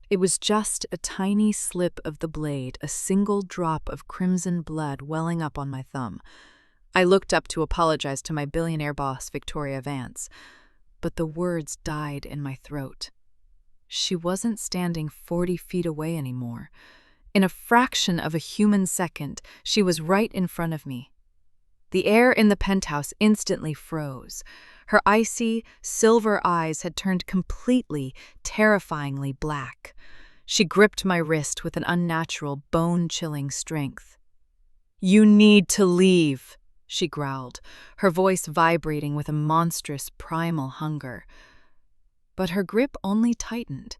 It was just a tiny slip of the blade, a single drop of crimson blood welling up on my thumb. I looked up to apologize to my billionaire boss, Victoria Vance, but the words died in my throat. She wasn't standing 40 feet away anymore. In a fraction of a human second, she was right in front of me. The air in the penthouse instantly froze. Her icy, silver eyes had turned completely, terrifyingly black. She gripped my wrist with an unnatural, bone-chilling strength. "You need to leave," she growled, her voice vibrating with a monstrous, primal hunger. But her grip only tightened.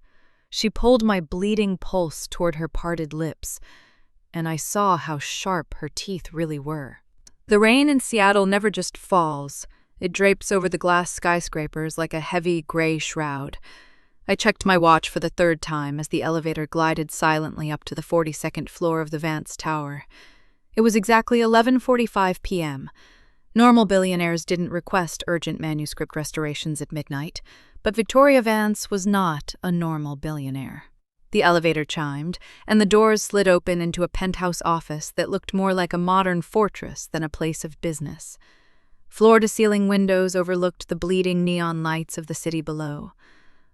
She pulled my bleeding pulse toward her parted lips, and I saw how sharp her teeth really were. The rain in Seattle never just falls. It drapes over the glass skyscrapers like a heavy, gray shroud. I checked my watch for the third time as the elevator glided silently up to the 42nd floor of the Vance Tower. It was exactly 11:45 p.m. Normal billionaires didn't request urgent manuscript restorations at midnight, but Victoria Vance was not a normal billionaire. The elevator chimed, and the doors slid open into a penthouse office that looked more like a modern fortress than a place of business. Floor-to-ceiling windows overlooked the bleeding neon lights of the city below.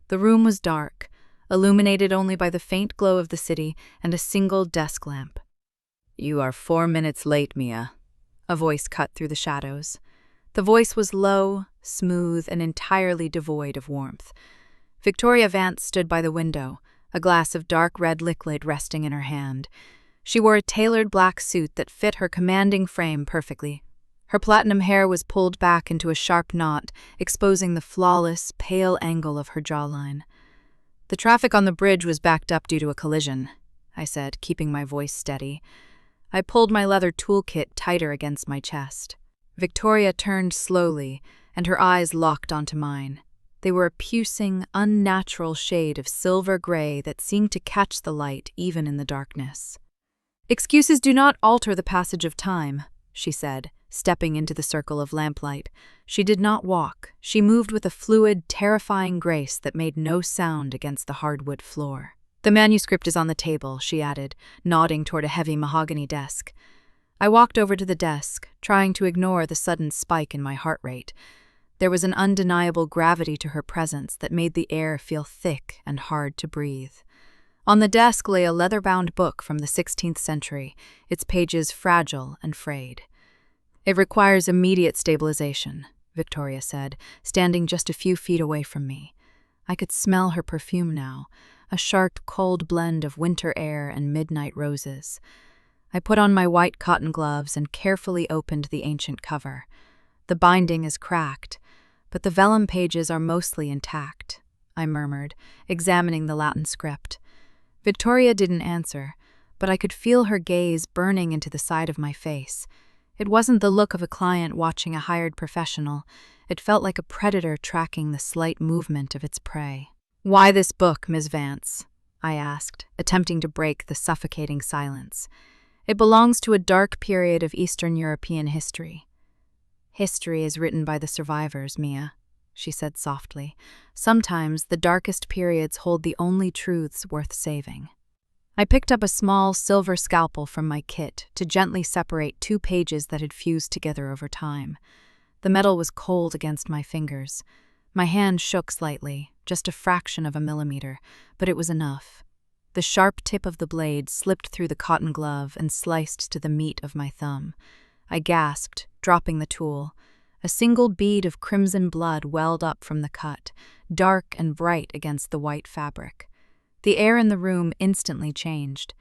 The room was dark, illuminated only by the faint glow of the city and a single desk lamp. "You are 4 minutes late, Mia," a voice cut through the shadows. The voice was low, smooth, and entirely devoid of warmth. Victoria Vance stood by the window, a glass of dark red liquid resting in her hand. She wore a tailored black suit that fit her commanding frame perfectly. Her platinum hair was pulled back into a sharp knot, exposing the flawless, pale angle of her jawline. "The traffic on the bridge was backed up due to a collision," I said, keeping my voice steady. I pulled my leather toolkit tighter against my chest. Victoria turned slowly, and her eyes locked onto mine. They were a piercing, unnatural shade of silver gray that seemed to catch the light even in the darkness. "Excuses do not alter the passage of time," she said, stepping into the circle of lamplight. She did not walk. She moved with a fluid, terrifying grace that made no sound against the hardwood floor. "The manuscript is on the table," she added, nodding toward a heavy mahogany desk. I walked over to the desk, trying to ignore the sudden spike in my heart rate. There was an undeniable gravity to her presence that made the air feel thick and hard to breathe. On the desk lay a leather-bound book from the 16th century, its pages fragile and frayed. "It requires immediate stabilization," Victoria said, standing just a few feet away from me. I could smell her perfume now, a sharp, cold blend of winter air and midnight roses. I put on my white cotton gloves and carefully opened the ancient cover. "The binding is cracked, but the vellum pages are mostly intact," I murmured, examining the Latin script. Victoria didn't answer, but I could feel her gaze burning into the side of my face. It wasn't the look of a client watching a hired professional. It felt like a predator tracking the slight movement of its prey. "Why this book, Ms. Vance?" I asked, attempting to break the suffocating silence. "It belongs to a dark period of Eastern European history." "History is written by the survivors, Mia," she said softly. "Sometimes the darkest periods hold the only truths worth saving." I picked up a small silver scalpel from my kit to gently separate 2 pages that had fused together over time. The metal was cold against my fingers. My hand shook slightly, just a fraction of a millimeter, but it was enough. The sharp tip of the blade slipped through the cotton glove and sliced to the meat of my thumb. I gasped, dropping the tool. A single bead of crimson blood welled up from the cut, dark and bright against the white fabric. The air in the room instantly changed.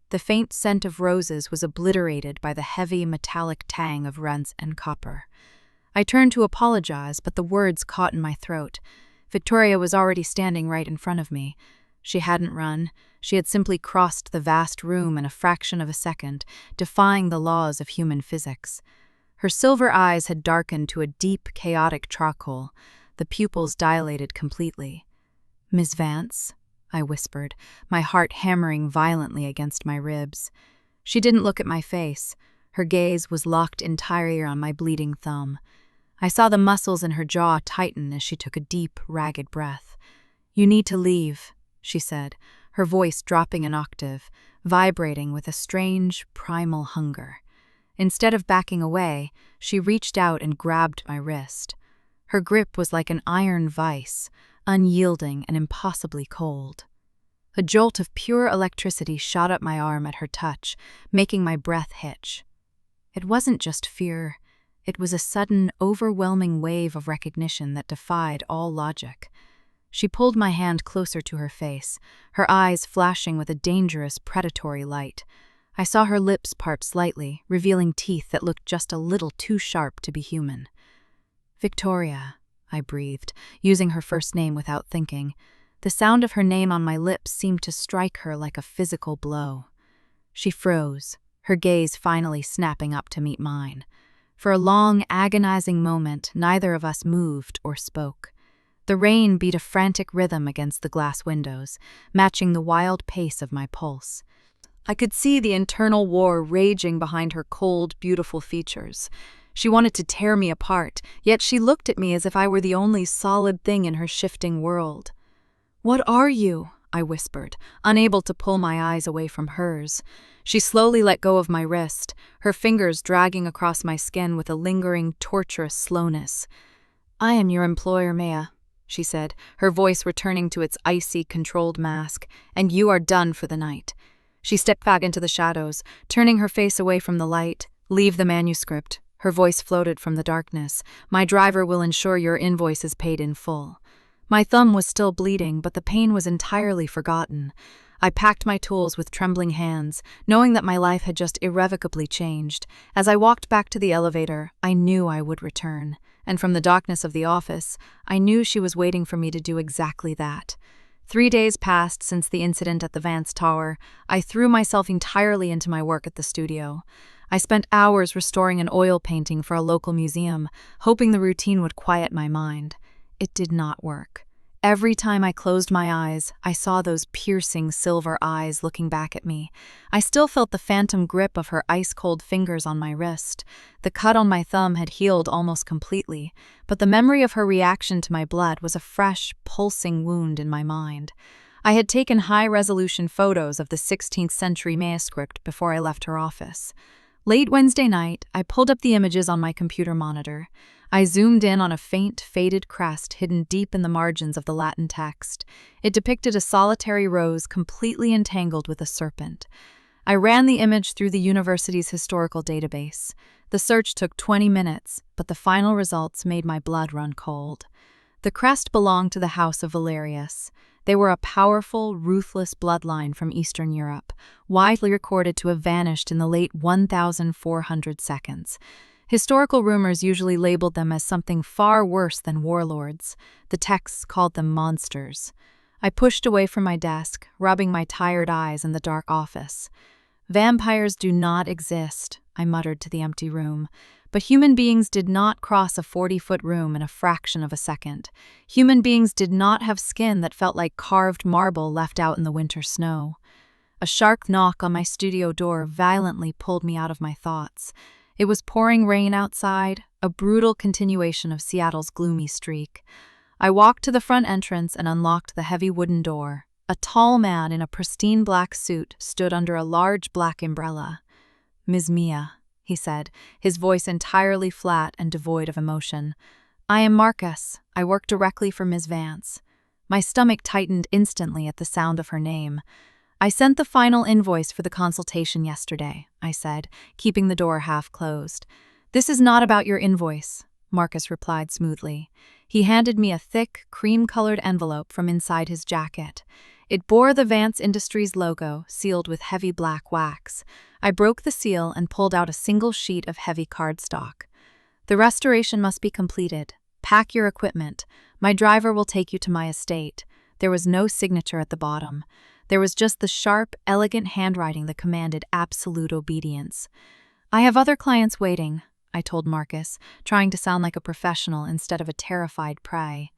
The faint scent of roses was obliterated by the heavy metallic tang of rents and copper. I turned to apologize, but the words caught in my throat. Victoria was already standing right in front of me. She hadn't run. She had simply crossed the vast room in a fraction of a second, defying the laws of human physics. Her silver eyes had darkened to a deep, chaotic charcoal. The pupils dilated completely. "Miss Vance?" I whispered, my heart hammering violently against my ribs. She didn't look at my face. Her gaze was locked entirely on my bleeding thumb. I saw the muscles in her jaw tighten as she took a deep, ragged breath. "You need to leave," she said, her voice dropping an octave, vibrating with a strange, primal hunger. Instead of backing away, she reached out and grabbed my wrist. Her grip was like an iron vice, unyielding and impossibly cold. A jolt of pure electricity shot up my arm at her touch, making my breath hitch. It wasn't just fear. It was a sudden, overwhelming wave of recognition that defied all logic. She pulled my hand closer to her face, her eyes flashing with a dangerous, predatory light. I saw her lips part slightly, revealing teeth that looked just a little too sharp to be human. "Victoria," I breathed, using her first name without thinking. The sound of her name on my lips seemed to strike her like a physical blow. She froze, her gaze finally snapping up to meet mine. For a long, agonizing moment, neither of us moved or spoke. The rain beat a frantic rhythm against the glass windows, matching the wild pace of my pulse. I could see the internal war raging behind her cold, beautiful features. She wanted to tear me apart, yet she looked at me as if I were the only solid thing in her shifting world. "What are you?" I whispered, unable to pull my eyes away from hers. She slowly let go of my wrist, her fingers dragging across my skin with a lingering, torturous slowness. "I am your employer, Maya," she said, her voice returning to its icy, controlled mask, "and you are done for the night." She stepped back into the shadows, turning her face away from the light. "Leave the manuscript." Her voice floated from the darkness. "My driver will ensure your invoice is paid in full." My thumb was still bleeding, but the pain was entirely forgotten. I packed my tools with trembling hands, knowing that my life had just irrevocably changed. As I walked back to the elevator, I knew I would return. And from the darkness of the office, I knew she was waiting for me to do exactly that. 3 days passed since the incident at the Vance Tower. I threw myself entirely into my work at the studio. I spent hours restoring an oil painting for a local museum, hoping the routine would quiet my mind. It did not work. Every time I closed my eyes, I saw those piercing silver eyes looking back at me. I still felt the phantom grip of her ice-cold fingers on my wrist. The cut on my thumb had healed almost completely, but the memory of her reaction to my blood was a fresh, pulsing wound in my mind. I had taken high-resolution photos of the 16th century manuscript before I left her office. Late Wednesday night, I pulled up the images on my computer monitor. I zoomed in on a faint, faded crest hidden deep in the margins of the Latin text. It depicted a solitary rose completely entangled with a serpent. I ran the image through the university's historical database. The search took 20 minutes, but the final results made my blood run cold. The crest belonged to the House of Valerius. They were a powerful, ruthless bloodline from Eastern Europe, widely recorded to have vanished in the late 1400 seconds. Historical rumors usually labeled them as something far worse than warlords. The texts called them monsters. I pushed away from my desk, rubbing my tired eyes in the dark office. "Vampires do not exist," I muttered to the empty room. But human beings did not cross a 40-foot room in a fraction of a second. Human beings did not have skin that felt like carved marble left out in the winter snow. A sharp knock on my studio door violently pulled me out of my thoughts. It was pouring rain outside, a brutal continuation of Seattle's gloomy streak. I walked to the front entrance and unlocked the heavy wooden door. A tall man in a pristine black suit stood under a large black umbrella. "Ms. Mia," he said, his voice entirely flat and devoid of emotion. "I am Marcus. I work directly for Ms. Vance." My stomach tightened instantly at the sound of her name. "I sent the final invoice for the consultation yesterday," I said, keeping the door half closed. "This is not about your invoice," Marcus replied smoothly. He handed me a thick, cream-colored envelope from inside his jacket. It bore the Vance Industries logo, sealed with heavy black wax. I broke the seal and pulled out a single sheet of heavy cardstock. "The restoration must be completed. Pack your equipment. My driver will take you to my estate." There was no signature at the bottom. There was just the sharp, elegant handwriting that commanded absolute obedience. "I have other clients waiting," I told Marcus, trying to sound like a professional instead of a terrified prey.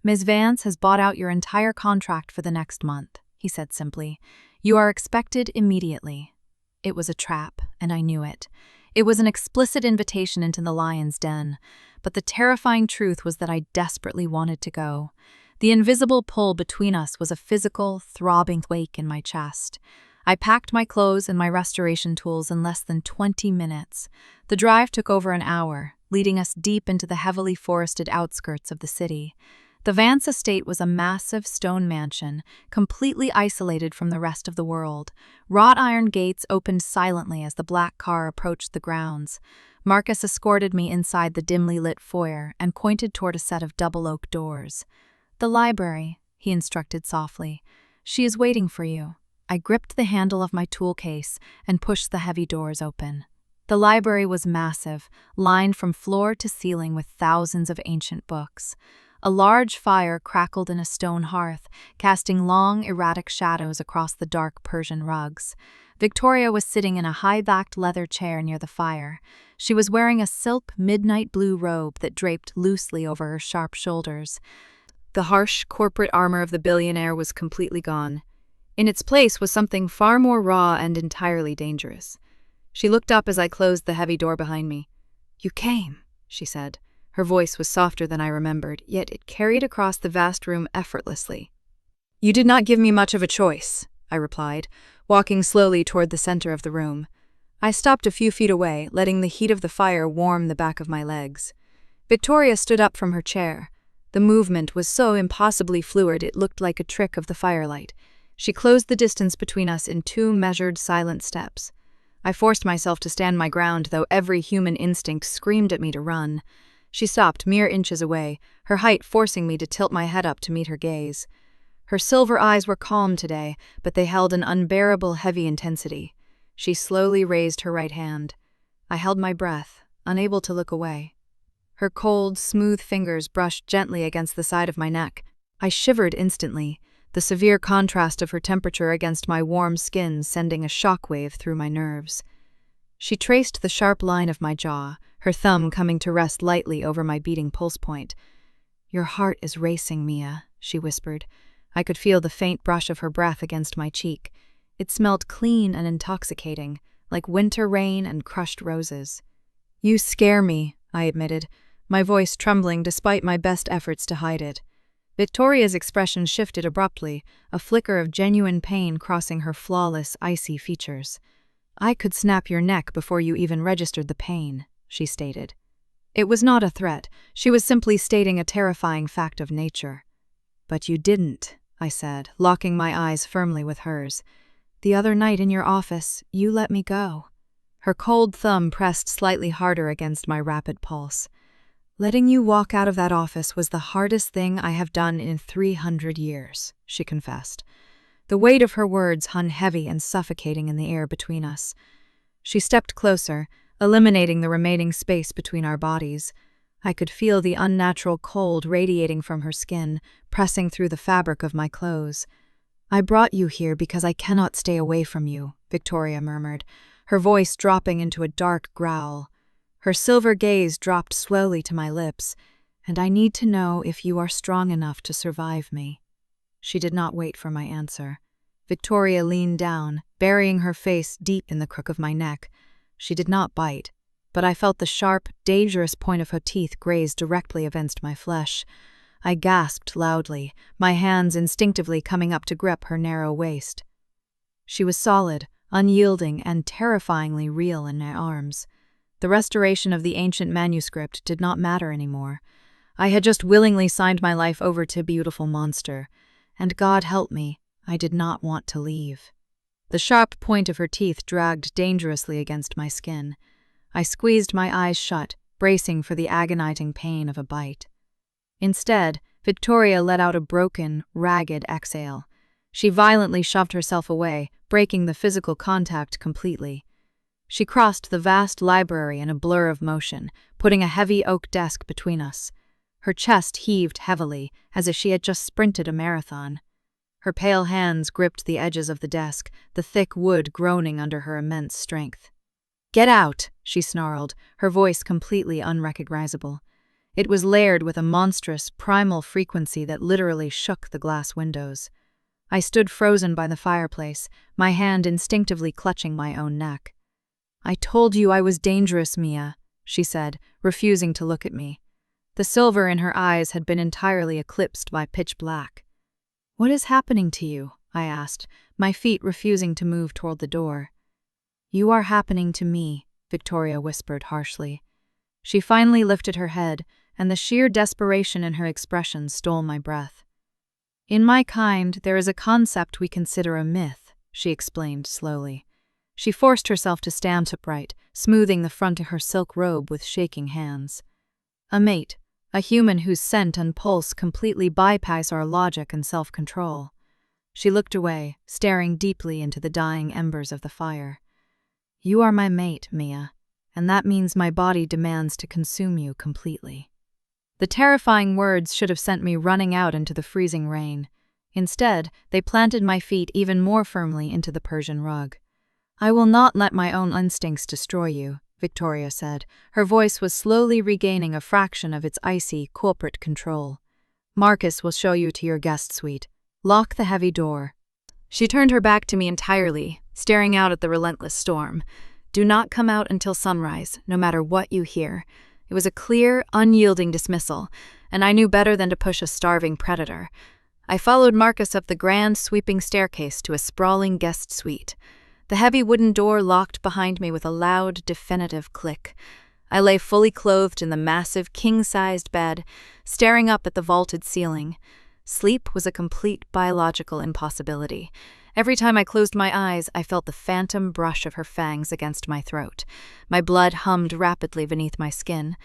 "Ms. Vance has bought out your entire contract for the next month," he said simply. "You are expected immediately." It was a trap, and I knew it. It was an explicit invitation into the lion's den, but the terrifying truth was that I desperately wanted to go. The invisible pull between us was a physical, throbbing quake in my chest. I packed my clothes and my restoration tools in less than 20 minutes. The drive took over an hour, leading us deep into the heavily forested outskirts of the city. The Vance estate was a massive stone mansion, completely isolated from the rest of the world. Wrought iron gates opened silently as the black car approached the grounds. Marcus escorted me inside the dimly lit foyer and pointed toward a set of double oak doors. "The library," he instructed softly. "She is waiting for you." I gripped the handle of my tool case and pushed the heavy doors open. The library was massive, lined from floor to ceiling with thousands of ancient books. A large fire crackled in a stone hearth, casting long, erratic shadows across the dark Persian rugs. Victoria was sitting in a high-backed leather chair near the fire. She was wearing a silk midnight blue robe that draped loosely over her sharp shoulders. The harsh, corporate armor of the billionaire was completely gone. In its place was something far more raw and entirely dangerous. She looked up as I closed the heavy door behind me. "You came," she said. Her voice was softer than I remembered, yet it carried across the vast room effortlessly. "You did not give me much of a choice," I replied, walking slowly toward the center of the room. I stopped a few feet away, letting the heat of the fire warm the back of my legs. Victoria stood up from her chair. The movement was so impossibly fluid it looked like a trick of the firelight. She closed the distance between us in 2 measured, silent steps. I forced myself to stand my ground, though every human instinct screamed at me to run. She stopped mere inches away, her height forcing me to tilt my head up to meet her gaze. Her silver eyes were calm today, but they held an unbearable, heavy intensity. She slowly raised her right hand. I held my breath, unable to look away. Her cold, smooth fingers brushed gently against the side of my neck. I shivered instantly, the severe contrast of her temperature against my warm skin sending a shockwave through my nerves. She traced the sharp line of my jaw, her thumb coming to rest lightly over my beating pulse point. "Your heart is racing, Mia," she whispered. I could feel the faint brush of her breath against my cheek. It smelled clean and intoxicating, like winter rain and crushed roses. "You scare me," I admitted, my voice trembling despite my best efforts to hide it. Victoria's expression shifted abruptly, a flicker of genuine pain crossing her flawless, icy features. "I could snap your neck before you even registered the pain," she stated. It was not a threat. She was simply stating a terrifying fact of nature. "But you didn't," I said, locking my eyes firmly with hers. "The other night in your office, you let me go." Her cold thumb pressed slightly harder against my rapid pulse. "Letting you walk out of that office was the hardest thing I have done in 300 years, she confessed. The weight of her words hung heavy and suffocating in the air between us. She stepped closer, eliminating the remaining space between our bodies. I could feel the unnatural cold radiating from her skin, pressing through the fabric of my clothes. "I brought you here because I cannot stay away from you," Victoria murmured, her voice dropping into a dark growl. Her silver gaze dropped slowly to my lips, "and I need to know if you are strong enough to survive me." She did not wait for my answer. Victoria leaned down, burying her face deep in the crook of my neck. She did not bite, but I felt the sharp, dangerous point of her teeth graze directly against my flesh. I gasped loudly, my hands instinctively coming up to grip her narrow waist. She was solid, unyielding, and terrifyingly real in my arms. The restoration of the ancient manuscript did not matter anymore. I had just willingly signed my life over to a beautiful monster, and God help me, I did not want to leave. The sharp point of her teeth dragged dangerously against my skin. I squeezed my eyes shut, bracing for the agonizing pain of a bite. Instead, Victoria let out a broken, ragged exhale. She violently shoved herself away, breaking the physical contact completely. She crossed the vast library in a blur of motion, putting a heavy oak desk between us. Her chest heaved heavily, as if she had just sprinted a marathon. Her pale hands gripped the edges of the desk, the thick wood groaning under her immense strength. "Get out!" she snarled, her voice completely unrecognizable. It was layered with a monstrous, primal frequency that literally shook the glass windows. I stood frozen by the fireplace, my hand instinctively clutching my own neck. "I told you I was dangerous, Mia," she said, refusing to look at me. The silver in her eyes had been entirely eclipsed by pitch black. "What is happening to you?" I asked, my feet refusing to move toward the door. "You are happening to me," Victoria whispered harshly. She finally lifted her head, and the sheer desperation in her expression stole my breath. "In my kind, there is a concept we consider a myth," she explained slowly. She forced herself to stand upright, smoothing the front of her silk robe with shaking hands. "A mate, a human whose scent and pulse completely bypass our logic and self-control." She looked away, staring deeply into the dying embers of the fire. "You are my mate, Mia, and that means my body demands to consume you completely." The terrifying words should have sent me running out into the freezing rain. Instead, they planted my feet even more firmly into the Persian rug. "I will not let my own instincts destroy you," Victoria said. Her voice was slowly regaining a fraction of its icy, corporate control. "Marcus will show you to your guest suite. Lock the heavy door." She turned her back to me entirely, staring out at the relentless storm. "Do not come out until sunrise, no matter what you hear." It was a clear, unyielding dismissal, and I knew better than to push a starving predator. I followed Marcus up the grand, sweeping staircase to a sprawling guest suite. The heavy wooden door locked behind me with a loud, definitive click. I lay fully clothed in the massive, king-sized bed, staring up at the vaulted ceiling. Sleep was a complete biological impossibility. Every time I closed my eyes, I felt the phantom brush of her fangs against my throat. My blood hummed rapidly beneath my skin.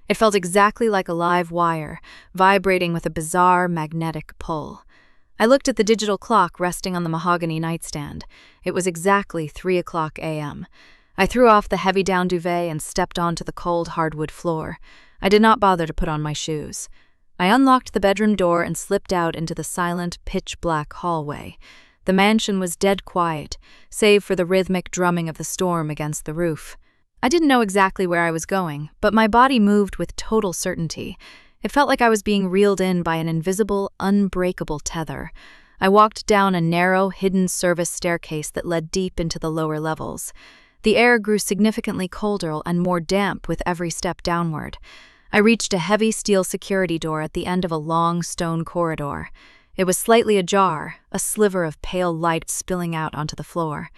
It felt exactly like a live wire, vibrating with a bizarre magnetic pull. I looked at the digital clock resting on the mahogany nightstand. It was exactly 3:00 a.m. I threw off the heavy down duvet and stepped onto the cold hardwood floor. I did not bother to put on my shoes. I unlocked the bedroom door and slipped out into the silent, pitch-black hallway. The mansion was dead quiet, save for the rhythmic drumming of the storm against the roof. I didn't know exactly where I was going, but my body moved with total certainty. It felt like I was being reeled in by an invisible, unbreakable tether. I walked down a narrow, hidden service staircase that led deep into the lower levels. The air grew significantly colder and more damp with every step downward. I reached a heavy steel security door at the end of a long stone corridor. It was slightly ajar, a sliver of pale light spilling out onto the floor.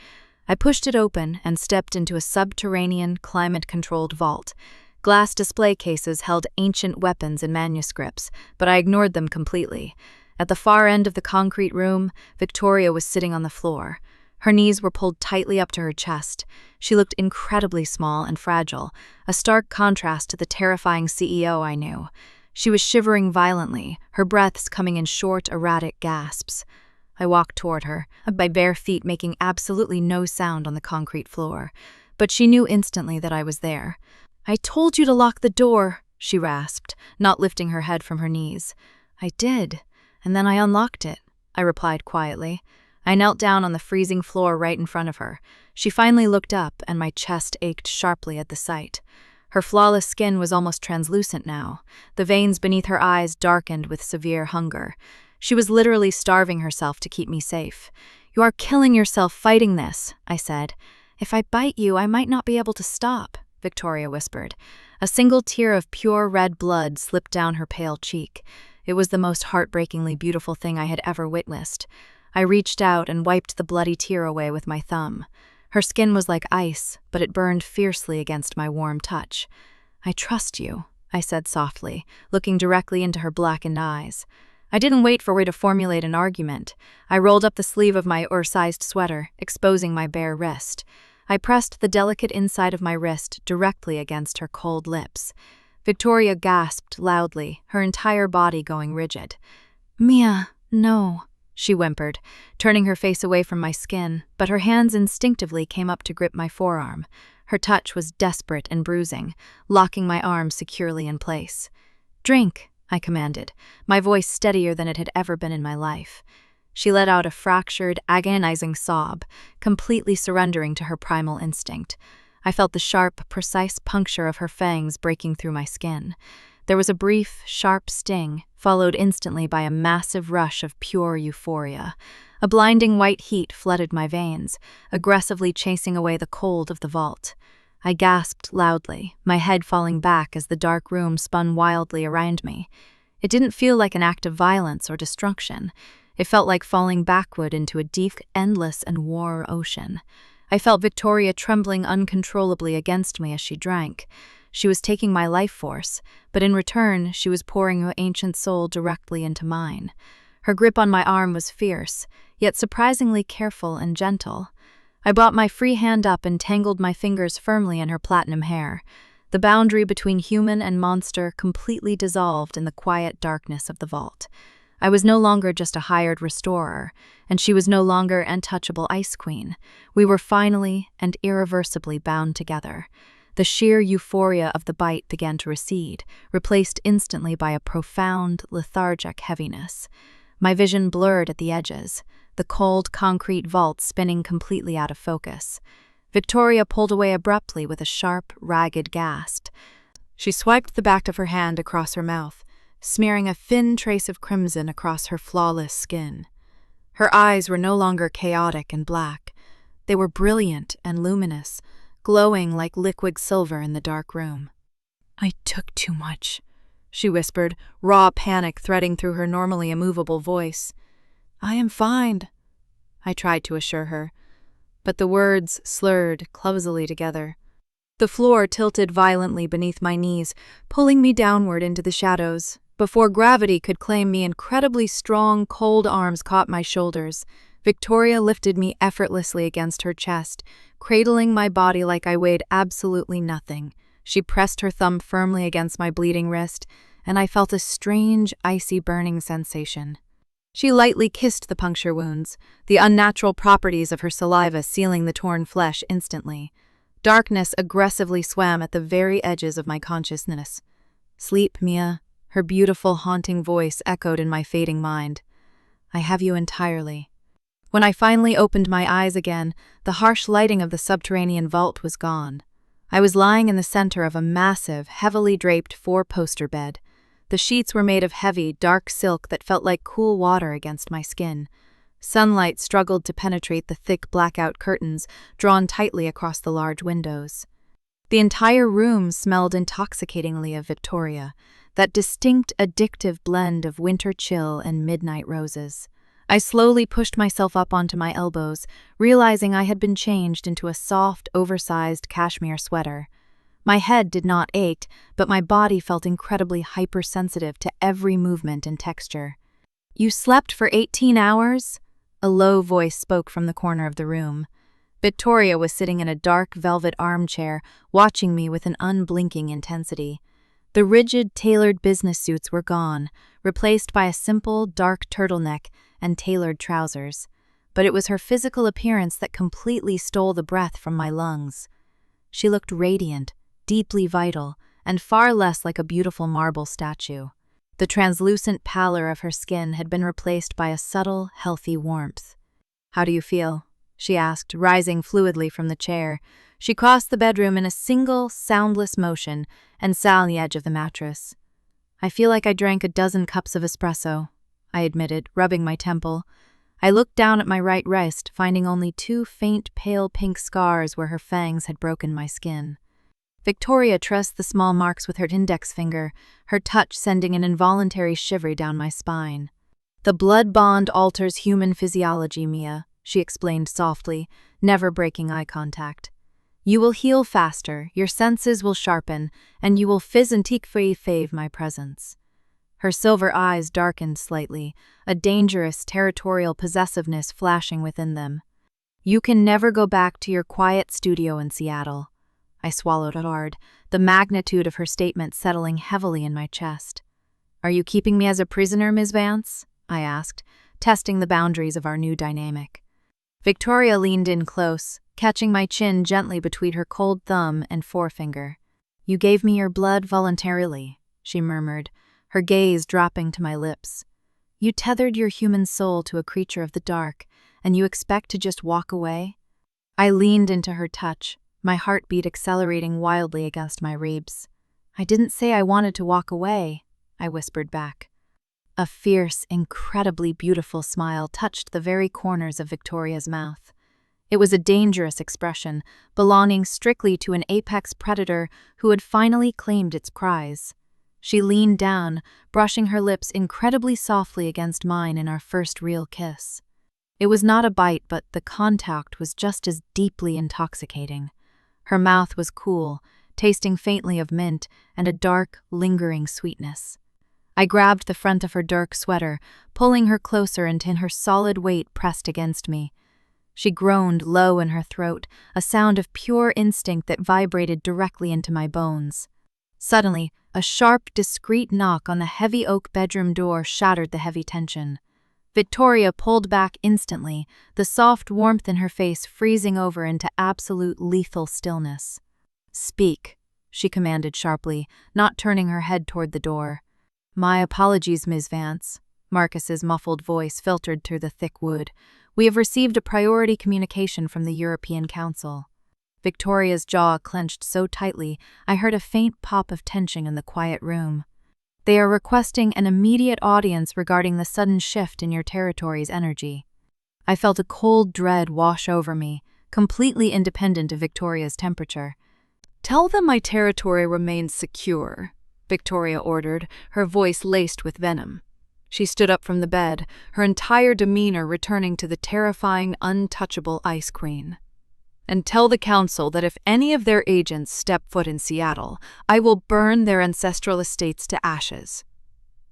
I pushed it open and stepped into a subterranean, climate-controlled vault. Glass display cases held ancient weapons and manuscripts, but I ignored them completely. At the far end of the concrete room, Victoria was sitting on the floor. Her knees were pulled tightly up to her chest. She looked incredibly small and fragile, a stark contrast to the terrifying CEO I knew. She was shivering violently, her breaths coming in short, erratic gasps. I walked toward her, my bare feet making absolutely no sound on the concrete floor, but she knew instantly that I was there. "I told you to lock the door," she rasped, not lifting her head from her knees. "I did, and then I unlocked it," I replied quietly. I knelt down on the freezing floor right in front of her. She finally looked up, and my chest ached sharply at the sight. Her flawless skin was almost translucent now. The veins beneath her eyes darkened with severe hunger. She was literally starving herself to keep me safe. "You are killing yourself fighting this," I said. "If I bite you, I might not be able to stop," Victoria whispered. A single tear of pure red blood slipped down her pale cheek. It was the most heartbreakingly beautiful thing I had ever witnessed. I reached out and wiped the bloody tear away with my thumb. Her skin was like ice, but it burned fiercely against my warm touch. "I trust you," I said softly, looking directly into her blackened eyes. I didn't wait for her to formulate an argument. I rolled up the sleeve of my oversized sweater, exposing my bare wrist. I pressed the delicate inside of my wrist directly against her cold lips. Victoria gasped loudly, her entire body going rigid. "Mia, no," she whimpered, turning her face away from my skin, but her hands instinctively came up to grip my forearm. Her touch was desperate and bruising, locking my arm securely in place. "Drink," I commanded, my voice steadier than it had ever been in my life. She let out a fractured, agonizing sob, completely surrendering to her primal instinct. I felt the sharp, precise puncture of her fangs breaking through my skin. There was a brief, sharp sting, followed instantly by a massive rush of pure euphoria. A blinding white heat flooded my veins, aggressively chasing away the cold of the vault. I gasped loudly, my head falling back as the dark room spun wildly around me. It didn't feel like an act of violence or destruction. It felt like falling backward into a deep, endless, and war ocean. I felt Victoria trembling uncontrollably against me as she drank. She was taking my life force, but in return, she was pouring her ancient soul directly into mine. Her grip on my arm was fierce, yet surprisingly careful and gentle. I brought my free hand up and tangled my fingers firmly in her platinum hair. The boundary between human and monster completely dissolved in the quiet darkness of the vault. I was no longer just a hired restorer, and she was no longer untouchable Ice Queen. We were finally and irreversibly bound together. The sheer euphoria of the bite began to recede, replaced instantly by a profound, lethargic heaviness. My vision blurred at the edges, the cold concrete vault spinning completely out of focus. Victoria pulled away abruptly with a sharp, ragged gasp. She swiped the back of her hand across her mouth, smearing a thin trace of crimson across her flawless skin. Her eyes were no longer chaotic and black. They were brilliant and luminous, glowing like liquid silver in the dark room. "I took too much," she whispered, raw panic threading through her normally immovable voice. "I am fine," I tried to assure her, but the words slurred clumsily together. The floor tilted violently beneath my knees, pulling me downward into the shadows. Before gravity could claim me, incredibly strong, cold arms caught my shoulders. Victoria lifted me effortlessly against her chest, cradling my body like I weighed absolutely nothing. She pressed her thumb firmly against my bleeding wrist, and I felt a strange, icy burning sensation. She lightly kissed the puncture wounds, the unnatural properties of her saliva sealing the torn flesh instantly. Darkness aggressively swam at the very edges of my consciousness. "Sleep, Mia," her beautiful, haunting voice echoed in my fading mind. "I have you entirely." When I finally opened my eyes again, the harsh lighting of the subterranean vault was gone. I was lying in the center of a massive, heavily draped four-poster bed. The sheets were made of heavy, dark silk that felt like cool water against my skin. Sunlight struggled to penetrate the thick blackout curtains drawn tightly across the large windows. The entire room smelled intoxicatingly of Victoria, that distinct, addictive blend of winter chill and midnight roses. I slowly pushed myself up onto my elbows, realizing I had been changed into a soft, oversized cashmere sweater. My head did not ache, but my body felt incredibly hypersensitive to every movement and texture. "You slept for 18 hours?" A low voice spoke from the corner of the room. Victoria was sitting in a dark velvet armchair, watching me with an unblinking intensity. The rigid, tailored business suits were gone, replaced by a simple, dark turtleneck and tailored trousers. But it was her physical appearance that completely stole the breath from my lungs. She looked radiant, deeply vital, and far less like a beautiful marble statue. The translucent pallor of her skin had been replaced by a subtle, healthy warmth. "How do you feel?" she asked, rising fluidly from the chair. She crossed the bedroom in a single, soundless motion and sat on the edge of the mattress. "I feel like I drank a dozen cups of espresso," I admitted, rubbing my temple. I looked down at my right wrist, finding only 2 faint, pale pink scars where her fangs had broken my skin. Victoria traced the small marks with her index finger, her touch sending an involuntary shiver down my spine. "The blood bond alters human physiology, Mia," she explained softly, never breaking eye contact. "You will heal faster, your senses will sharpen, and you will physically fave my presence." Her silver eyes darkened slightly, a dangerous, territorial possessiveness flashing within them. "You can never go back to your quiet studio in Seattle." I swallowed hard, the magnitude of her statement settling heavily in my chest. "Are you keeping me as a prisoner, Ms. Vance?" I asked, testing the boundaries of our new dynamic. Victoria leaned in close, catching my chin gently between her cold thumb and forefinger. "You gave me your blood voluntarily," she murmured, her gaze dropping to my lips. "You tethered your human soul to a creature of the dark, and you expect to just walk away?" I leaned into her touch, my heartbeat accelerating wildly against my ribs. "I didn't say I wanted to walk away," I whispered back. A fierce, incredibly beautiful smile touched the very corners of Victoria's mouth. It was a dangerous expression, belonging strictly to an apex predator who had finally claimed its prize. She leaned down, brushing her lips incredibly softly against mine in our first real kiss. It was not a bite, but the contact was just as deeply intoxicating. Her mouth was cool, tasting faintly of mint and a dark, lingering sweetness. I grabbed the front of her dark sweater, pulling her closer until her solid weight pressed against me. She groaned low in her throat, a sound of pure instinct that vibrated directly into my bones. Suddenly, a sharp, discreet knock on the heavy oak bedroom door shattered the heavy tension. Victoria pulled back instantly, the soft warmth in her face freezing over into absolute lethal stillness. "Speak," she commanded sharply, not turning her head toward the door. "My apologies, Ms. Vance." Marcus's muffled voice filtered through the thick wood. "We have received a priority communication from the European Council." Victoria's jaw clenched so tightly, I heard a faint pop of tension in the quiet room. "They are requesting an immediate audience regarding the sudden shift in your territory's energy." I felt a cold dread wash over me, completely independent of Victoria's temperature. "Tell them my territory remains secure," Victoria ordered, her voice laced with venom. She stood up from the bed, her entire demeanor returning to the terrifying, untouchable Ice Queen. "And tell the Council that if any of their agents step foot in Seattle, I will burn their ancestral estates to ashes."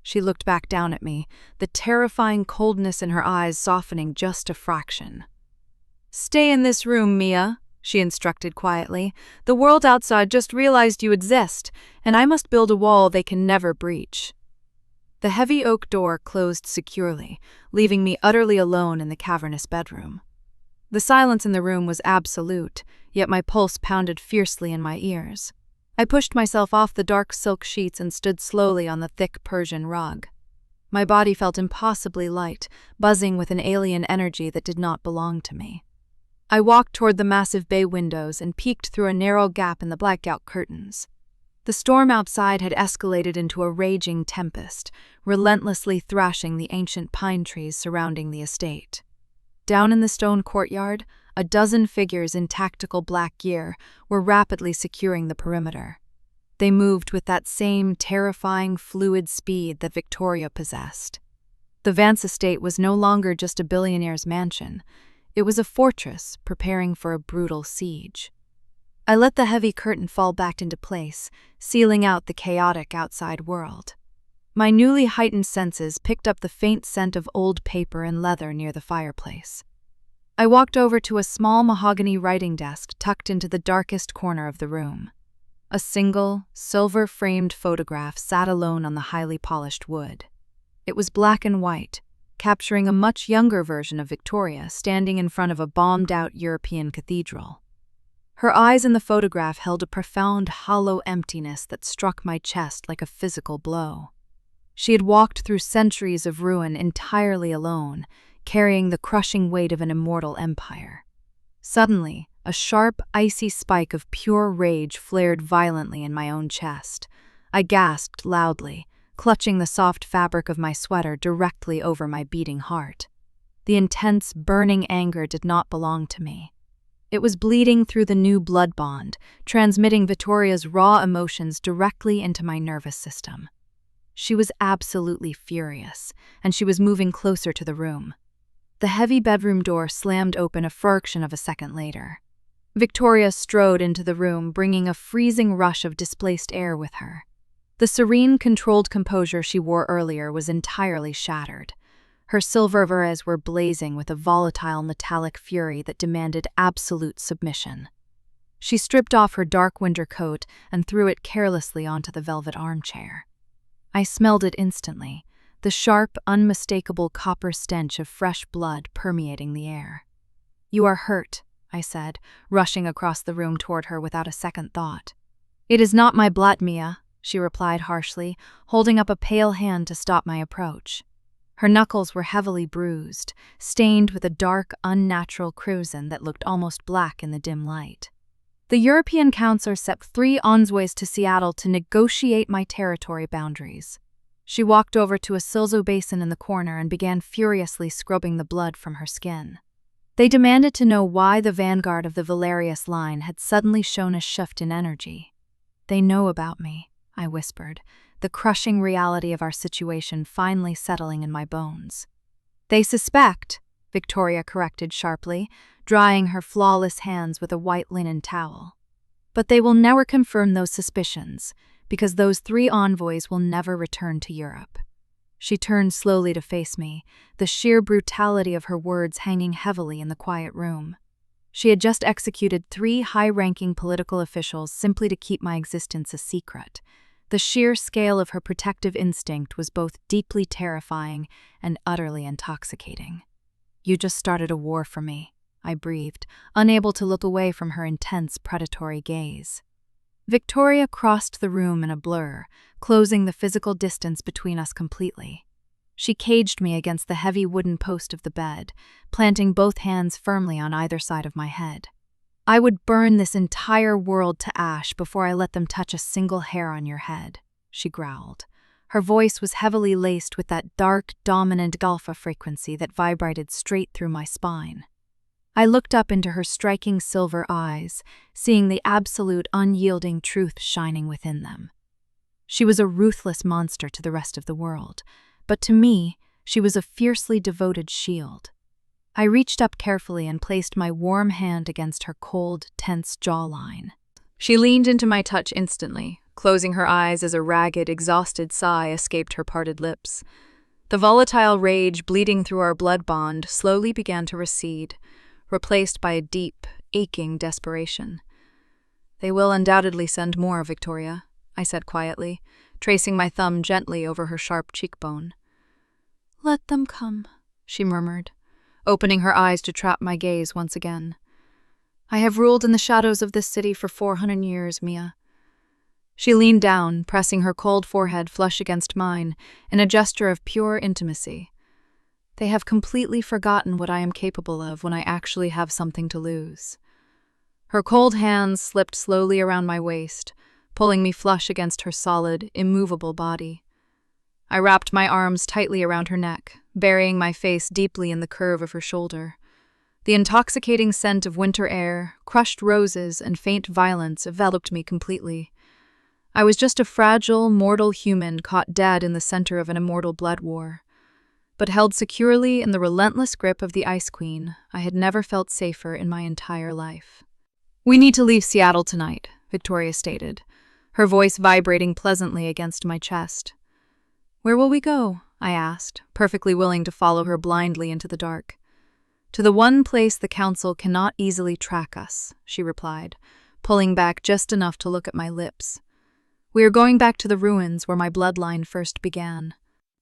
She looked back down at me, the terrifying coldness in her eyes softening just a fraction. "Stay in this room, Mia," she instructed quietly. "The world outside just realized you exist, and I must build a wall they can never breach." The heavy oak door closed securely, leaving me utterly alone in the cavernous bedroom. The silence in the room was absolute, yet my pulse pounded fiercely in my ears. I pushed myself off the dark silk sheets and stood slowly on the thick Persian rug. My body felt impossibly light, buzzing with an alien energy that did not belong to me. I walked toward the massive bay windows and peeked through a narrow gap in the blackout curtains. The storm outside had escalated into a raging tempest, relentlessly thrashing the ancient pine trees surrounding the estate. Down in the stone courtyard, a dozen figures in tactical black gear were rapidly securing the perimeter. They moved with that same terrifying, fluid speed that Victoria possessed. The Vance estate was no longer just a billionaire's mansion. It was a fortress preparing for a brutal siege. I let the heavy curtain fall back into place, sealing out the chaotic outside world. My newly heightened senses picked up the faint scent of old paper and leather near the fireplace. I walked over to a small mahogany writing desk tucked into the darkest corner of the room. A single, silver-framed photograph sat alone on the highly polished wood. It was black and white, capturing a much younger version of Victoria standing in front of a bombed-out European cathedral. Her eyes in the photograph held a profound, hollow emptiness that struck my chest like a physical blow. She had walked through centuries of ruin entirely alone, carrying the crushing weight of an immortal empire. Suddenly, a sharp, icy spike of pure rage flared violently in my own chest. I gasped loudly, clutching the soft fabric of my sweater directly over my beating heart. The intense, burning anger did not belong to me. It was bleeding through the new blood bond, transmitting Victoria's raw emotions directly into my nervous system. She was absolutely furious, and she was moving closer to the room. The heavy bedroom door slammed open a fraction of a second later. Victoria strode into the room, bringing a freezing rush of displaced air with her. The serene, controlled composure she wore earlier was entirely shattered. Her silver eyes were blazing with a volatile metallic fury that demanded absolute submission. She stripped off her dark winter coat and threw it carelessly onto the velvet armchair. I smelled it instantly, the sharp, unmistakable copper stench of fresh blood permeating the air. "You are hurt," I said, rushing across the room toward her without a second thought. "It is not my blood, Mia," she replied harshly, holding up a pale hand to stop my approach. Her knuckles were heavily bruised, stained with a dark, unnatural crimson that looked almost black in the dim light. "The European Council sent 3 envoys to Seattle to negotiate my territory boundaries." She walked over to a silzo basin in the corner and began furiously scrubbing the blood from her skin. They demanded to know why the vanguard of the Valerius line had suddenly shown a shift in energy. "They know about me," I whispered, the crushing reality of our situation finally settling in my bones. "They suspect," Victoria corrected sharply, drying her flawless hands with a white linen towel. "But they will never confirm those suspicions, because those 3 envoys will never return to Europe." She turned slowly to face me, the sheer brutality of her words hanging heavily in the quiet room. She had just executed 3 high-ranking political officials simply to keep my existence a secret. The sheer scale of her protective instinct was both deeply terrifying and utterly intoxicating. "You just started a war for me," I breathed, unable to look away from her intense, predatory gaze. Victoria crossed the room in a blur, closing the physical distance between us completely. She caged me against the heavy wooden post of the bed, planting both hands firmly on either side of my head. "I would burn this entire world to ash before I let them touch a single hair on your head," she growled. Her voice was heavily laced with that dark, dominant alpha frequency that vibrated straight through my spine. I looked up into her striking silver eyes, seeing the absolute, unyielding truth shining within them. She was a ruthless monster to the rest of the world, but to me, she was a fiercely devoted shield. I reached up carefully and placed my warm hand against her cold, tense jawline. She leaned into my touch instantly, closing her eyes as a ragged, exhausted sigh escaped her parted lips. The volatile rage bleeding through our blood bond slowly began to recede, replaced by a deep, aching desperation. "They will undoubtedly send more, Victoria," I said quietly, tracing my thumb gently over her sharp cheekbone. "Let them come," she murmured, opening her eyes to trap my gaze once again. "I have ruled in the shadows of this city for 400 years, Mia." She leaned down, pressing her cold forehead flush against mine in a gesture of pure intimacy. "They have completely forgotten what I am capable of when I actually have something to lose." Her cold hands slipped slowly around my waist, pulling me flush against her solid, immovable body. I wrapped my arms tightly around her neck, burying my face deeply in the curve of her shoulder. The intoxicating scent of winter air, crushed roses, and faint violence enveloped me completely. I was just a fragile, mortal human caught dead in the center of an immortal blood war. But held securely in the relentless grip of the Ice Queen, I had never felt safer in my entire life. "We need to leave Seattle tonight," Victoria stated, her voice vibrating pleasantly against my chest. "Where will we go?" I asked, perfectly willing to follow her blindly into the dark. "To the one place the Council cannot easily track us," she replied, pulling back just enough to look at my lips. "We are going back to the ruins where my bloodline first began."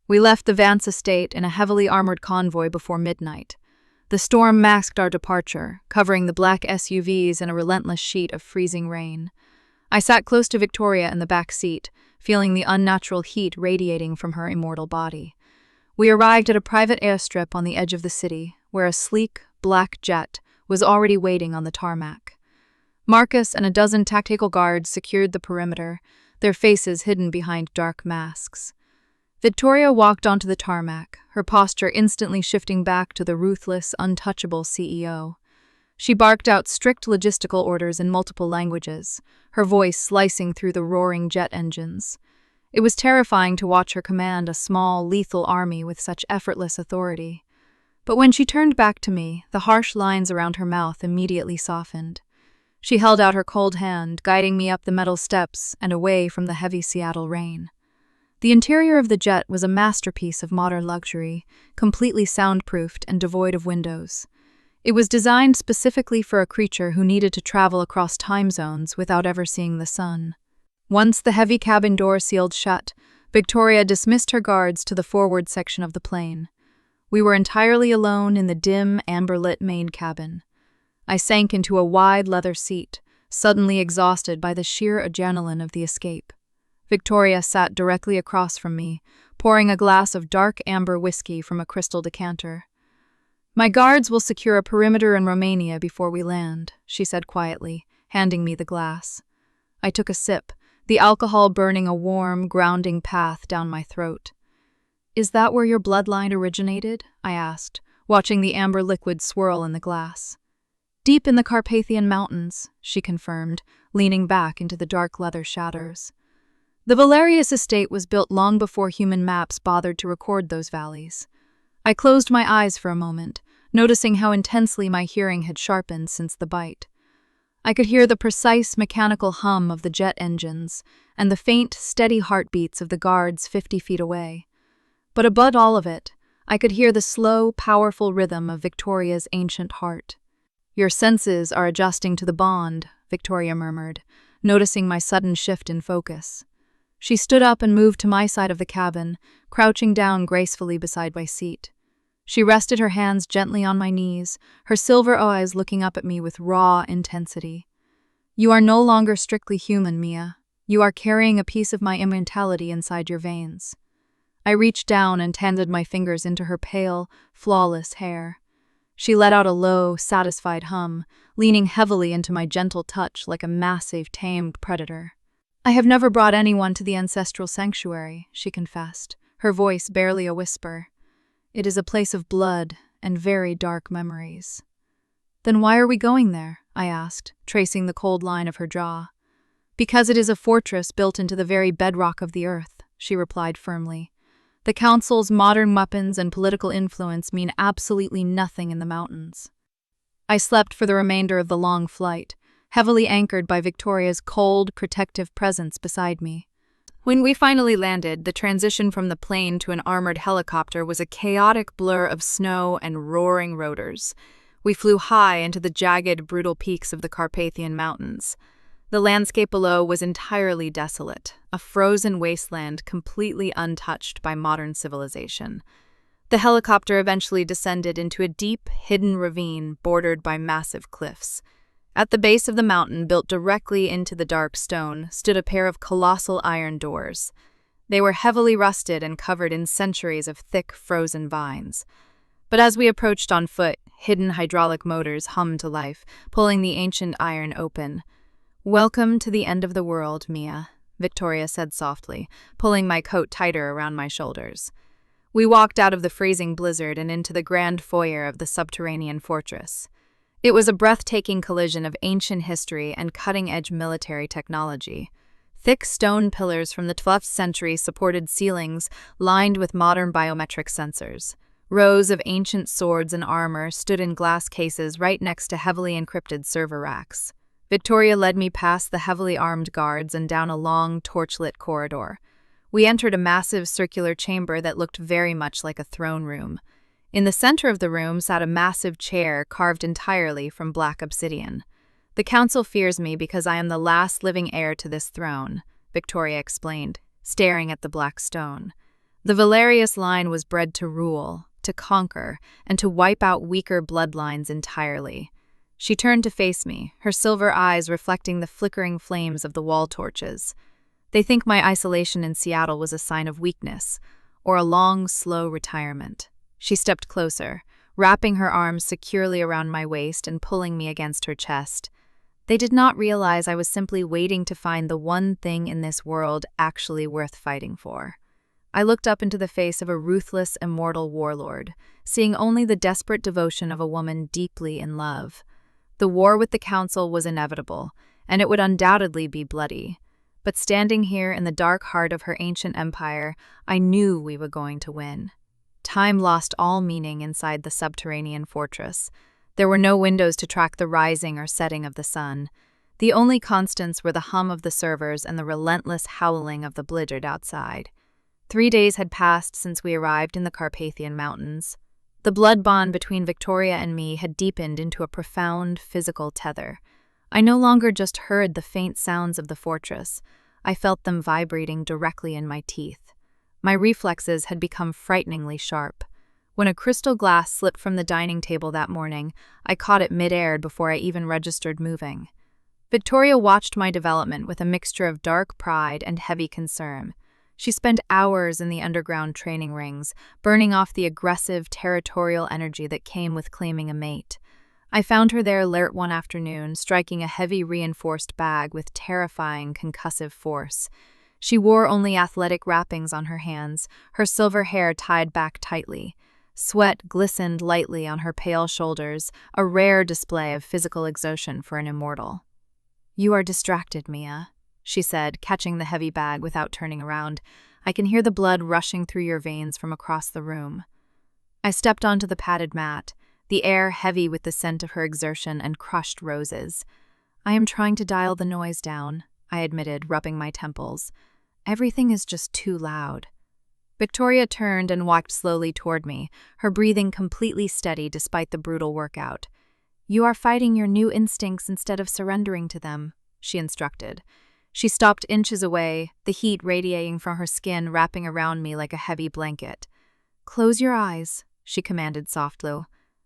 We left the Vance estate in a heavily armored convoy before midnight. The storm masked our departure, covering the black SUVs in a relentless sheet of freezing rain. I sat close to Victoria in the back seat, feeling the unnatural heat radiating from her immortal body. We arrived at a private airstrip on the edge of the city, where a sleek, black jet was already waiting on the tarmac. Marcus and a dozen tactical guards secured the perimeter, their faces hidden behind dark masks. Victoria walked onto the tarmac, her posture instantly shifting back to the ruthless, untouchable CEO. She barked out strict logistical orders in multiple languages, her voice slicing through the roaring jet engines. It was terrifying to watch her command a small, lethal army with such effortless authority. But when she turned back to me, the harsh lines around her mouth immediately softened. She held out her cold hand, guiding me up the metal steps and away from the heavy Seattle rain. The interior of the jet was a masterpiece of modern luxury, completely soundproofed and devoid of windows. It was designed specifically for a creature who needed to travel across time zones without ever seeing the sun. Once the heavy cabin door sealed shut, Victoria dismissed her guards to the forward section of the plane. We were entirely alone in the dim, amber-lit main cabin. I sank into a wide leather seat, suddenly exhausted by the sheer adrenaline of the escape. Victoria sat directly across from me, pouring a glass of dark amber whiskey from a crystal decanter. "My guards will secure a perimeter in Romania before we land," she said quietly, handing me the glass. I took a sip, the alcohol burning a warm, grounding path down my throat. "Is that where your bloodline originated?" I asked, watching the amber liquid swirl in the glass. "Deep in the Carpathian Mountains," she confirmed, leaning back into the dark leather shadows. The Valerius estate was built long before human maps bothered to record those valleys. I closed my eyes for a moment, noticing how intensely my hearing had sharpened since the bite. I could hear the precise mechanical hum of the jet engines and the faint, steady heartbeats of the guards 50 feet away. But above all of it, I could hear the slow, powerful rhythm of Victoria's ancient heart. "Your senses are adjusting to the bond," Victoria murmured, noticing my sudden shift in focus. She stood up and moved to my side of the cabin, crouching down gracefully beside my seat. She rested her hands gently on my knees, her silver eyes looking up at me with raw intensity. "You are no longer strictly human, Mia. You are carrying a piece of my immortality inside your veins." I reached down and tended my fingers into her pale, flawless hair. She let out a low, satisfied hum, leaning heavily into my gentle touch like a massive, tamed predator. "I have never brought anyone to the ancestral sanctuary," she confessed, her voice barely a whisper. "It is a place of blood and very dark memories." "Then why are we going there?" I asked, tracing the cold line of her jaw. "Because it is a fortress built into the very bedrock of the earth," she replied firmly. "The Council's modern weapons and political influence mean absolutely nothing in the mountains." I slept for the remainder of the long flight, heavily anchored by Victoria's cold, protective presence beside me. When we finally landed, the transition from the plane to an armored helicopter was a chaotic blur of snow and roaring rotors. We flew high into the jagged, brutal peaks of the Carpathian Mountains. The landscape below was entirely desolate, a frozen wasteland completely untouched by modern civilization. The helicopter eventually descended into a deep, hidden ravine bordered by massive cliffs. At the base of the mountain, built directly into the dark stone, stood a pair of colossal iron doors. They were heavily rusted and covered in centuries of thick, frozen vines. But as we approached on foot, hidden hydraulic motors hummed to life, pulling the ancient iron open. "Welcome to the end of the world, Mia," Victoria said softly, pulling my coat tighter around my shoulders. We walked out of the freezing blizzard and into the grand foyer of the subterranean fortress. It was a breathtaking collision of ancient history and cutting-edge military technology. Thick stone pillars from the 12th century supported ceilings lined with modern biometric sensors. Rows of ancient swords and armor stood in glass cases right next to heavily encrypted server racks. Victoria led me past the heavily armed guards and down a long, torchlit corridor. We entered a massive circular chamber that looked very much like a throne room. In the center of the room sat a massive chair carved entirely from black obsidian. "The Council fears me because I am the last living heir to this throne," Victoria explained, staring at the black stone. "The Valerius line was bred to rule, to conquer, and to wipe out weaker bloodlines entirely." She turned to face me, her silver eyes reflecting the flickering flames of the wall torches. "They think my isolation in Seattle was a sign of weakness, or a long, slow retirement." She stepped closer, wrapping her arms securely around my waist and pulling me against her chest. "They did not realize I was simply waiting to find the one thing in this world actually worth fighting for." I looked up into the face of a ruthless, immortal warlord, seeing only the desperate devotion of a woman deeply in love. The war with the Council was inevitable, and it would undoubtedly be bloody. But standing here in the dark heart of her ancient empire, I knew we were going to win. Time lost all meaning inside the subterranean fortress. There were no windows to track the rising or setting of the sun. The only constants were the hum of the servers and the relentless howling of the blizzard outside. 3 days had passed since we arrived in the Carpathian Mountains. The blood bond between Victoria and me had deepened into a profound physical tether. I no longer just heard the faint sounds of the fortress. I felt them vibrating directly in my teeth. My reflexes had become frighteningly sharp. When a crystal glass slipped from the dining table that morning, I caught it mid-air before I even registered moving. Victoria watched my development with a mixture of dark pride and heavy concern. She spent hours in the underground training rings, burning off the aggressive, territorial energy that came with claiming a mate. I found her there alert one afternoon, striking a heavy reinforced bag with terrifying concussive force. She wore only athletic wrappings on her hands, her silver hair tied back tightly. Sweat glistened lightly on her pale shoulders, a rare display of physical exertion for an immortal. "You are distracted, Mia," she said, catching the heavy bag without turning around. "I can hear the blood rushing through your veins from across the room." I stepped onto the padded mat, the air heavy with the scent of her exertion and crushed roses. "I am trying to dial the noise down," I admitted, rubbing my temples. "Everything is just too loud." Victoria turned and walked slowly toward me, her breathing completely steady despite the brutal workout. "You are fighting your new instincts instead of surrendering to them," she instructed. She stopped inches away, the heat radiating from her skin wrapping around me like a heavy blanket. "Close your eyes," she commanded softly.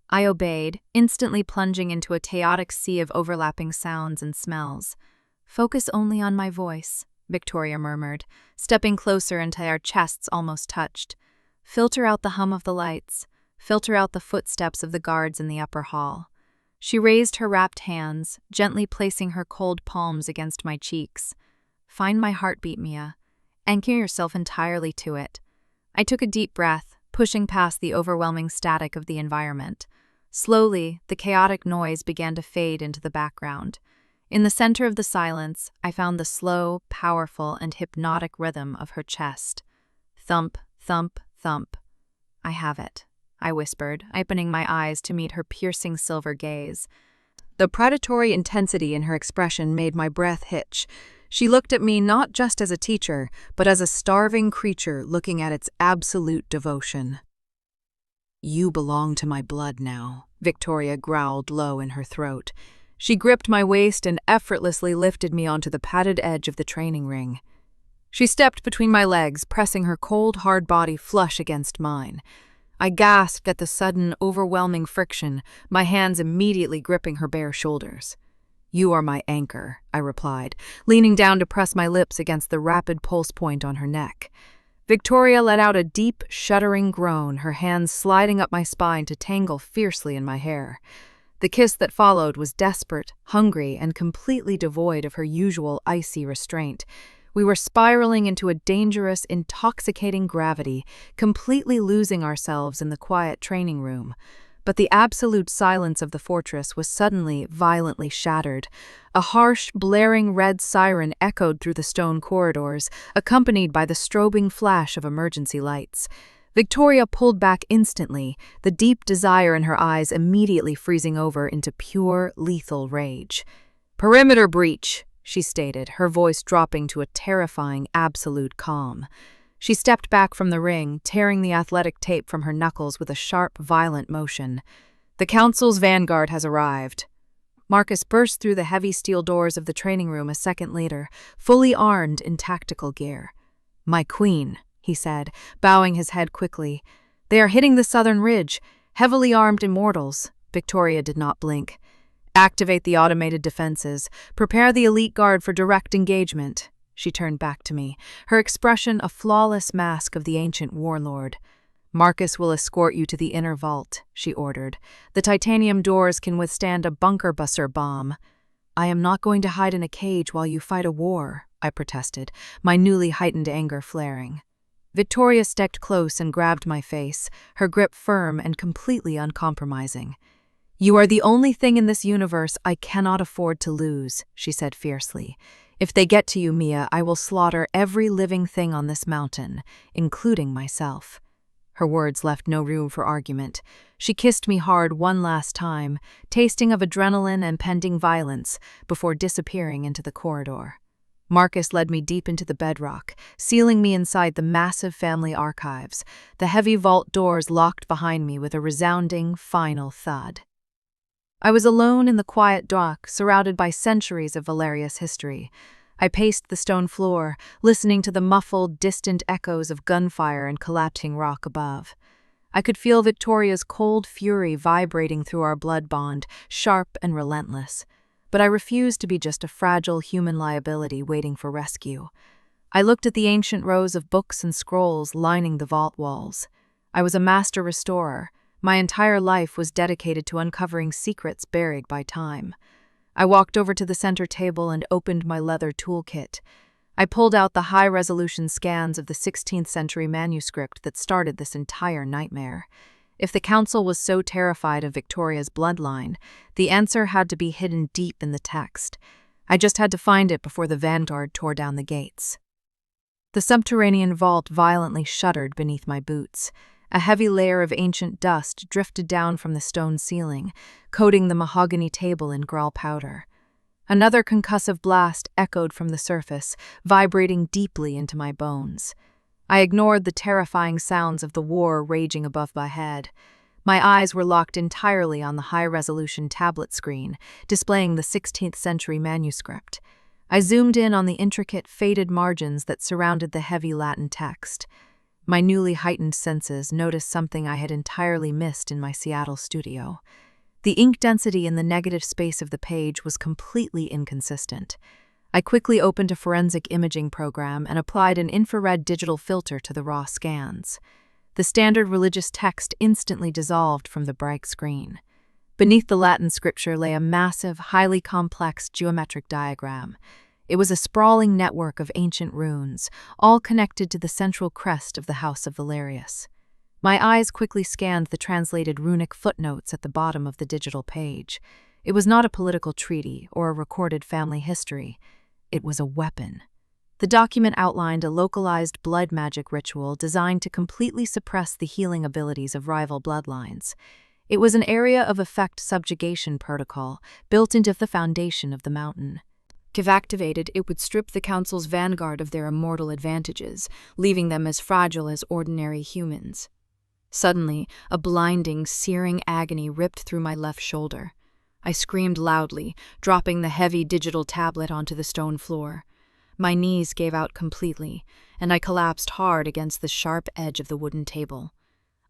I obeyed, instantly plunging into a chaotic sea of overlapping sounds and smells. "Focus only on my voice," Victoria murmured, stepping closer until our chests almost touched. "Filter out the hum of the lights. Filter out the footsteps of the guards in the upper hall." She raised her wrapped hands, gently placing her cold palms against my cheeks. "Find my heartbeat, Mia. Anchor yourself entirely to it." I took a deep breath, pushing past the overwhelming static of the environment. Slowly, the chaotic noise began to fade into the background. In the center of the silence, I found the slow, powerful, and hypnotic rhythm of her chest. Thump, thump, thump. "I have it," I whispered, opening my eyes to meet her piercing silver gaze. The predatory intensity in her expression made my breath hitch. She looked at me not just as a teacher, but as a starving creature looking at its absolute devotion. "You belong to my blood now," Victoria growled low in her throat. She gripped my waist and effortlessly lifted me onto the padded edge of the training ring. She stepped between my legs, pressing her cold, hard body flush against mine. I gasped at the sudden, overwhelming friction, my hands immediately gripping her bare shoulders. "You are my anchor," I replied, leaning down to press my lips against the rapid pulse point on her neck. Victoria let out a deep, shuddering groan, her hands sliding up my spine to tangle fiercely in my hair. The kiss that followed was desperate, hungry, and completely devoid of her usual icy restraint. We were spiraling into a dangerous, intoxicating gravity, completely losing ourselves in the quiet training room. But the absolute silence of the fortress was suddenly violently shattered. A harsh, blaring red siren echoed through the stone corridors, accompanied by the strobing flash of emergency lights. Victoria pulled back instantly, the deep desire in her eyes immediately freezing over into pure, lethal rage. "Perimeter breach," she stated, her voice dropping to a terrifying, absolute calm. She stepped back from the ring, tearing the athletic tape from her knuckles with a sharp, violent motion. "The Council's vanguard has arrived." Marcus burst through the heavy steel doors of the training room a second later, fully armed in tactical gear. "My queen," he said, bowing his head quickly. "They are hitting the southern ridge, heavily armed immortals." Victoria did not blink. "Activate the automated defenses. Prepare the elite guard for direct engagement." She turned back to me, her expression a flawless mask of the ancient warlord. "Marcus will escort you to the inner vault," she ordered. "The titanium doors can withstand a bunker buster bomb." "I am not going to hide in a cage while you fight a war," I protested, my newly heightened anger flaring. Victoria stepped close and grabbed my face, her grip firm and completely uncompromising. "You are the only thing in this universe I cannot afford to lose," she said fiercely. "If they get to you, Mia, I will slaughter every living thing on this mountain, including myself." Her words left no room for argument. She kissed me hard one last time, tasting of adrenaline and pending violence, before disappearing into the corridor. Marcus led me deep into the bedrock, sealing me inside the massive family archives, the heavy vault doors locked behind me with a resounding, final thud. I was alone in the quiet dock, surrounded by centuries of Valerius history. I paced the stone floor, listening to the muffled, distant echoes of gunfire and collapsing rock above. I could feel Victoria's cold fury vibrating through our blood bond, sharp and relentless. But I refused to be just a fragile human liability waiting for rescue. I looked at the ancient rows of books and scrolls lining the vault walls. I was a master restorer. My entire life was dedicated to uncovering secrets buried by time. I walked over to the center table and opened my leather toolkit. I pulled out the high-resolution scans of the 16th century manuscript that started this entire nightmare. If the council was so terrified of Victoria's bloodline, the answer had to be hidden deep in the text. I just had to find it before the vanguard tore down the gates. The subterranean vault violently shuddered beneath my boots. A heavy layer of ancient dust drifted down from the stone ceiling, coating the mahogany table in grell powder. Another concussive blast echoed from the surface, vibrating deeply into my bones. I ignored the terrifying sounds of the war raging above my head. My eyes were locked entirely on the high-resolution tablet screen, displaying the 16th century manuscript. I zoomed in on the intricate, faded margins that surrounded the heavy Latin text. My newly heightened senses noticed something I had entirely missed in my Seattle studio. The ink density in the negative space of the page was completely inconsistent. I quickly opened a forensic imaging program and applied an infrared digital filter to the raw scans. The standard religious text instantly dissolved from the bright screen. Beneath the Latin scripture lay a massive, highly complex geometric diagram. It was a sprawling network of ancient runes, all connected to the central crest of the House of Valerius. My eyes quickly scanned the translated runic footnotes at the bottom of the digital page. It was not a political treaty or a recorded family history. It was a weapon. The document outlined a localized blood magic ritual designed to completely suppress the healing abilities of rival bloodlines. It was an area of effect subjugation protocol built into the foundation of the mountain. If activated, it would strip the Council's vanguard of their immortal advantages, leaving them as fragile as ordinary humans. Suddenly, a blinding, searing agony ripped through my left shoulder. I screamed loudly, dropping the heavy digital tablet onto the stone floor. My knees gave out completely, and I collapsed hard against the sharp edge of the wooden table.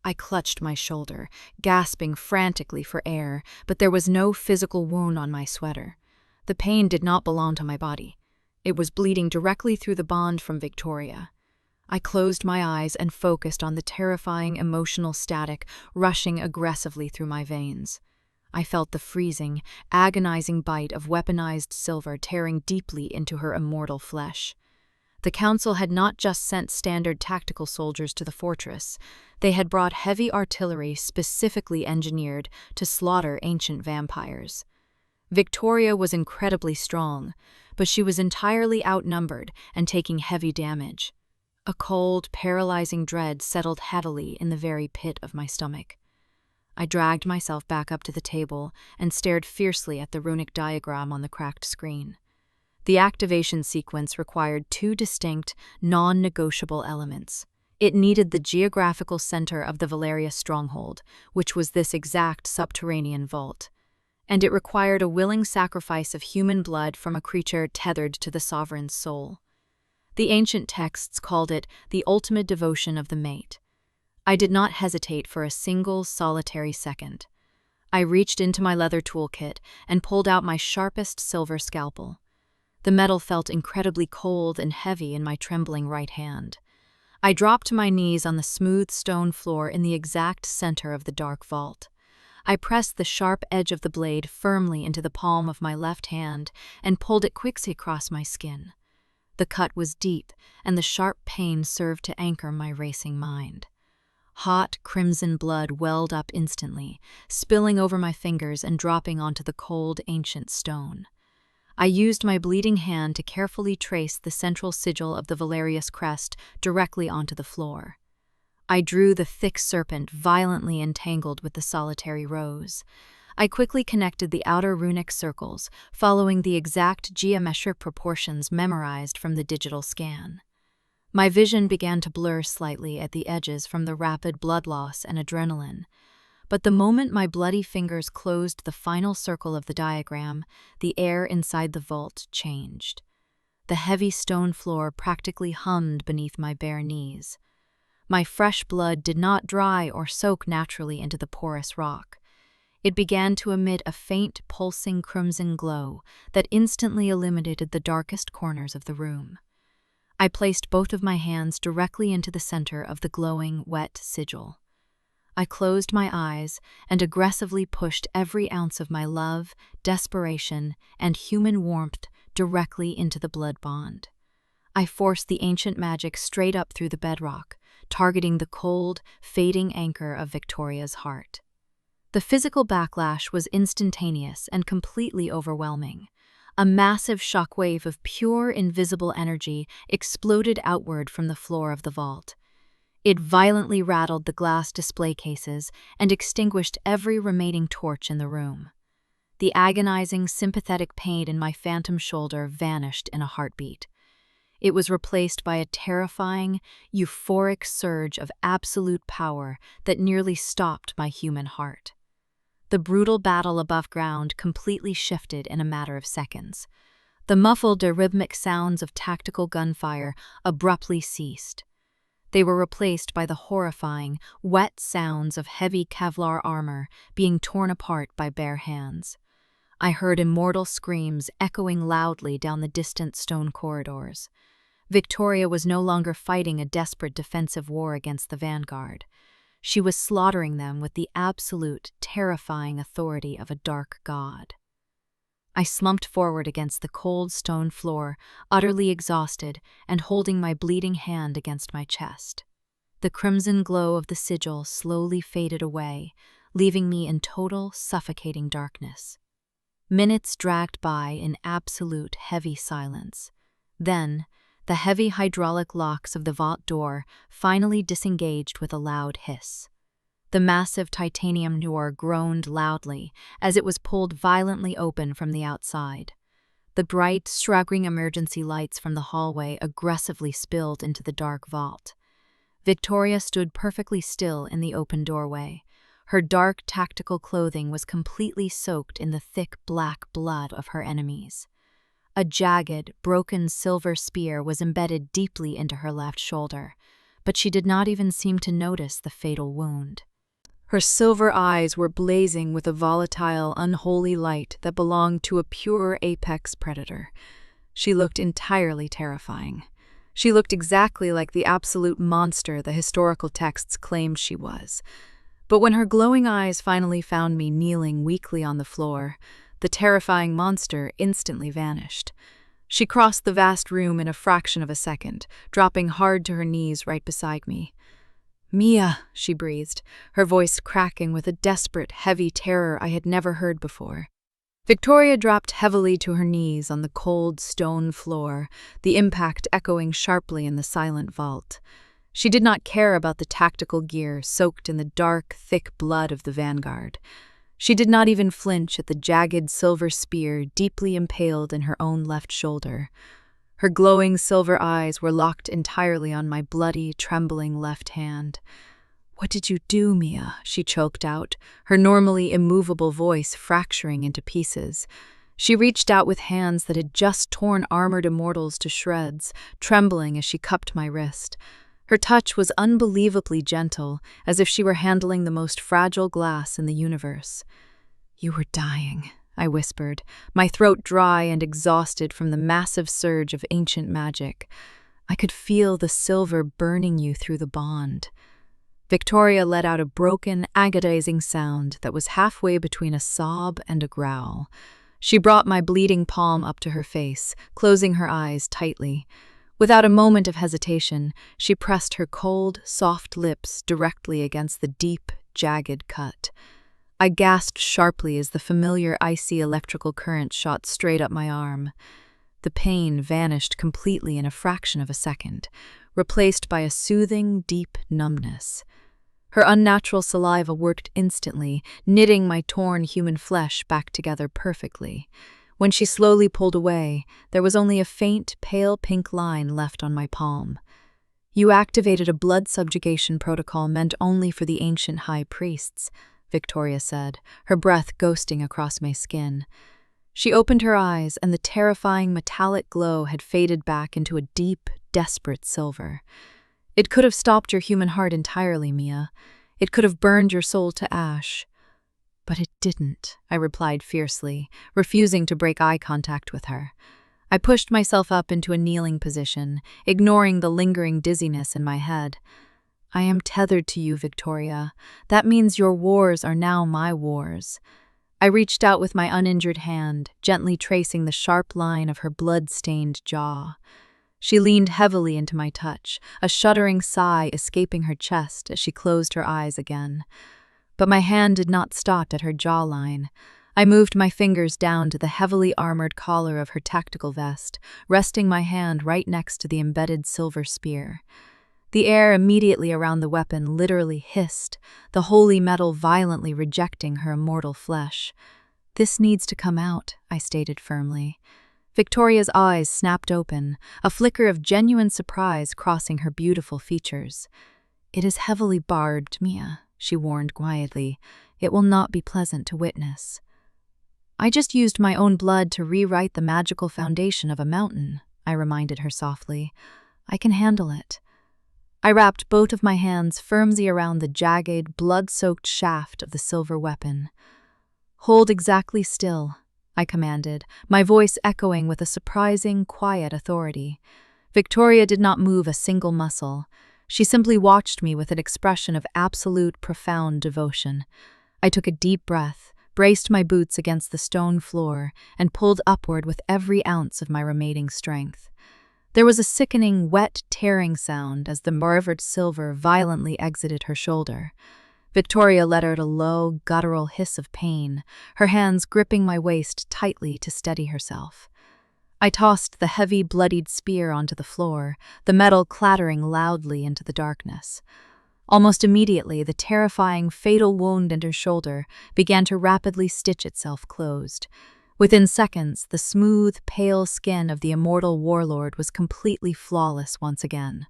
I clutched my shoulder, gasping frantically for air, but there was no physical wound on my sweater. The pain did not belong to my body. It was bleeding directly through the bond from Victoria. I closed my eyes and focused on the terrifying emotional static rushing aggressively through my veins. I felt the freezing, agonizing bite of weaponized silver tearing deeply into her immortal flesh. The Council had not just sent standard tactical soldiers to the fortress. They had brought heavy artillery specifically engineered to slaughter ancient vampires. Victoria was incredibly strong, but she was entirely outnumbered and taking heavy damage. A cold, paralyzing dread settled heavily in the very pit of my stomach. I dragged myself back up to the table and stared fiercely at the runic diagram on the cracked screen. The activation sequence required two distinct, non-negotiable elements. It needed the geographical center of the Valerius stronghold, which was this exact subterranean vault. And it required a willing sacrifice of human blood from a creature tethered to the sovereign's soul. The ancient texts called it the ultimate devotion of the mate. I did not hesitate for a single solitary second. I reached into my leather toolkit and pulled out my sharpest silver scalpel. The metal felt incredibly cold and heavy in my trembling right hand. I dropped to my knees on the smooth stone floor in the exact center of the dark vault. I pressed the sharp edge of the blade firmly into the palm of my left hand and pulled it quickly across my skin. The cut was deep, and the sharp pain served to anchor my racing mind. Hot, crimson blood welled up instantly, spilling over my fingers and dropping onto the cold, ancient stone. I used my bleeding hand to carefully trace the central sigil of the Valerius crest directly onto the floor. I drew the thick serpent violently entangled with the solitary rose. I quickly connected the outer runic circles, following the exact geometric proportions memorized from the digital scan. My vision began to blur slightly at the edges from the rapid blood loss and adrenaline. But the moment my bloody fingers closed the final circle of the diagram, the air inside the vault changed. The heavy stone floor practically hummed beneath my bare knees. My fresh blood did not dry or soak naturally into the porous rock. It began to emit a faint, pulsing crimson glow that instantly illuminated the darkest corners of the room. I placed both of my hands directly into the center of the glowing, wet sigil. I closed my eyes and aggressively pushed every ounce of my love, desperation, and human warmth directly into the blood bond. I forced the ancient magic straight up through the bedrock, targeting the cold, fading anchor of Victoria's heart. The physical backlash was instantaneous and completely overwhelming. A massive shockwave of pure, invisible energy exploded outward from the floor of the vault. It violently rattled the glass display cases and extinguished every remaining torch in the room. The agonizing, sympathetic pain in my phantom shoulder vanished in a heartbeat. It was replaced by a terrifying, euphoric surge of absolute power that nearly stopped my human heart. The brutal battle above ground completely shifted in a matter of seconds. The muffled, rhythmic sounds of tactical gunfire abruptly ceased. They were replaced by the horrifying, wet sounds of heavy Kevlar armor being torn apart by bare hands. I heard immortal screams echoing loudly down the distant stone corridors. Victoria was no longer fighting a desperate defensive war against the vanguard. She was slaughtering them with the absolute, terrifying authority of a dark god. I slumped forward against the cold stone floor, utterly exhausted and holding my bleeding hand against my chest. The crimson glow of the sigil slowly faded away, leaving me in total, suffocating darkness. Minutes dragged by in absolute, heavy silence. Then, the heavy hydraulic locks of the vault door finally disengaged with a loud hiss. The massive titanium door groaned loudly as it was pulled violently open from the outside. The bright, struggling emergency lights from the hallway aggressively spilled into the dark vault. Victoria stood perfectly still in the open doorway. Her dark, tactical clothing was completely soaked in the thick black blood of her enemies. A jagged, broken silver spear was embedded deeply into her left shoulder, but she did not even seem to notice the fatal wound. Her silver eyes were blazing with a volatile, unholy light that belonged to a pure apex predator. She looked entirely terrifying. She looked exactly like the absolute monster the historical texts claimed she was. But when her glowing eyes finally found me kneeling weakly on the floor, the terrifying monster instantly vanished. She crossed the vast room in a fraction of a second, dropping hard to her knees right beside me. "Mia," she breathed, her voice cracking with a desperate, heavy terror I had never heard before. Victoria dropped heavily to her knees on the cold stone floor, the impact echoing sharply in the silent vault. She did not care about the tactical gear soaked in the dark, thick blood of the vanguard. She did not even flinch at the jagged silver spear deeply impaled in her own left shoulder. Her glowing silver eyes were locked entirely on my bloody, trembling left hand. "What did you do, Mia?" she choked out, her normally immovable voice fracturing into pieces. She reached out with hands that had just torn armored immortals to shreds, trembling as she cupped my wrist. Her touch was unbelievably gentle, as if she were handling the most fragile glass in the universe. "You were dying," I whispered, my throat dry and exhausted from the massive surge of ancient magic. "I could feel the silver burning you through the bond." Victoria let out a broken, agonizing sound that was halfway between a sob and a growl. She brought my bleeding palm up to her face, closing her eyes tightly. Without a moment of hesitation, she pressed her cold, soft lips directly against the deep, jagged cut. I gasped sharply as the familiar icy electrical current shot straight up my arm. The pain vanished completely in a fraction of a second, replaced by a soothing, deep numbness. Her unnatural saliva worked instantly, knitting my torn human flesh back together perfectly. When she slowly pulled away, there was only a faint, pale pink line left on my palm. "You activated a blood subjugation protocol meant only for the ancient high priests," Victoria said, her breath ghosting across my skin. She opened her eyes, and the terrifying metallic glow had faded back into a deep, desperate silver. "It could have stopped your human heart entirely, Mia. It could have burned your soul to ash." "But it didn't," I replied fiercely, refusing to break eye contact with her. I pushed myself up into a kneeling position, ignoring the lingering dizziness in my head. "I am tethered to you, Victoria. That means your wars are now my wars." I reached out with my uninjured hand, gently tracing the sharp line of her blood-stained jaw. She leaned heavily into my touch, a shuddering sigh escaping her chest as she closed her eyes again. But my hand did not stop at her jawline. I moved my fingers down to the heavily armored collar of her tactical vest, resting my hand right next to the embedded silver spear. The air immediately around the weapon literally hissed, the holy metal violently rejecting her immortal flesh. "This needs to come out," I stated firmly. Victoria's eyes snapped open, a flicker of genuine surprise crossing her beautiful features. "It is heavily barbed, Mia," she warned quietly. "It will not be pleasant to witness." "I just used my own blood to rewrite the magical foundation of a mountain," I reminded her softly. "I can handle it." I wrapped both of my hands firmly around the jagged, blood-soaked shaft of the silver weapon. "Hold exactly still," I commanded, my voice echoing with a surprising, quiet authority. Victoria did not move a single muscle. She simply watched me with an expression of absolute, profound devotion. I took a deep breath, braced my boots against the stone floor, and pulled upward with every ounce of my remaining strength. There was a sickening, wet, tearing sound as the murdered silver violently exited her shoulder. Victoria let out a low, guttural hiss of pain, her hands gripping my waist tightly to steady herself. I tossed the heavy, bloodied spear onto the floor, the metal clattering loudly into the darkness. Almost immediately, the terrifying, fatal wound in her shoulder began to rapidly stitch itself closed. Within seconds, the smooth, pale skin of the immortal warlord was completely flawless once again.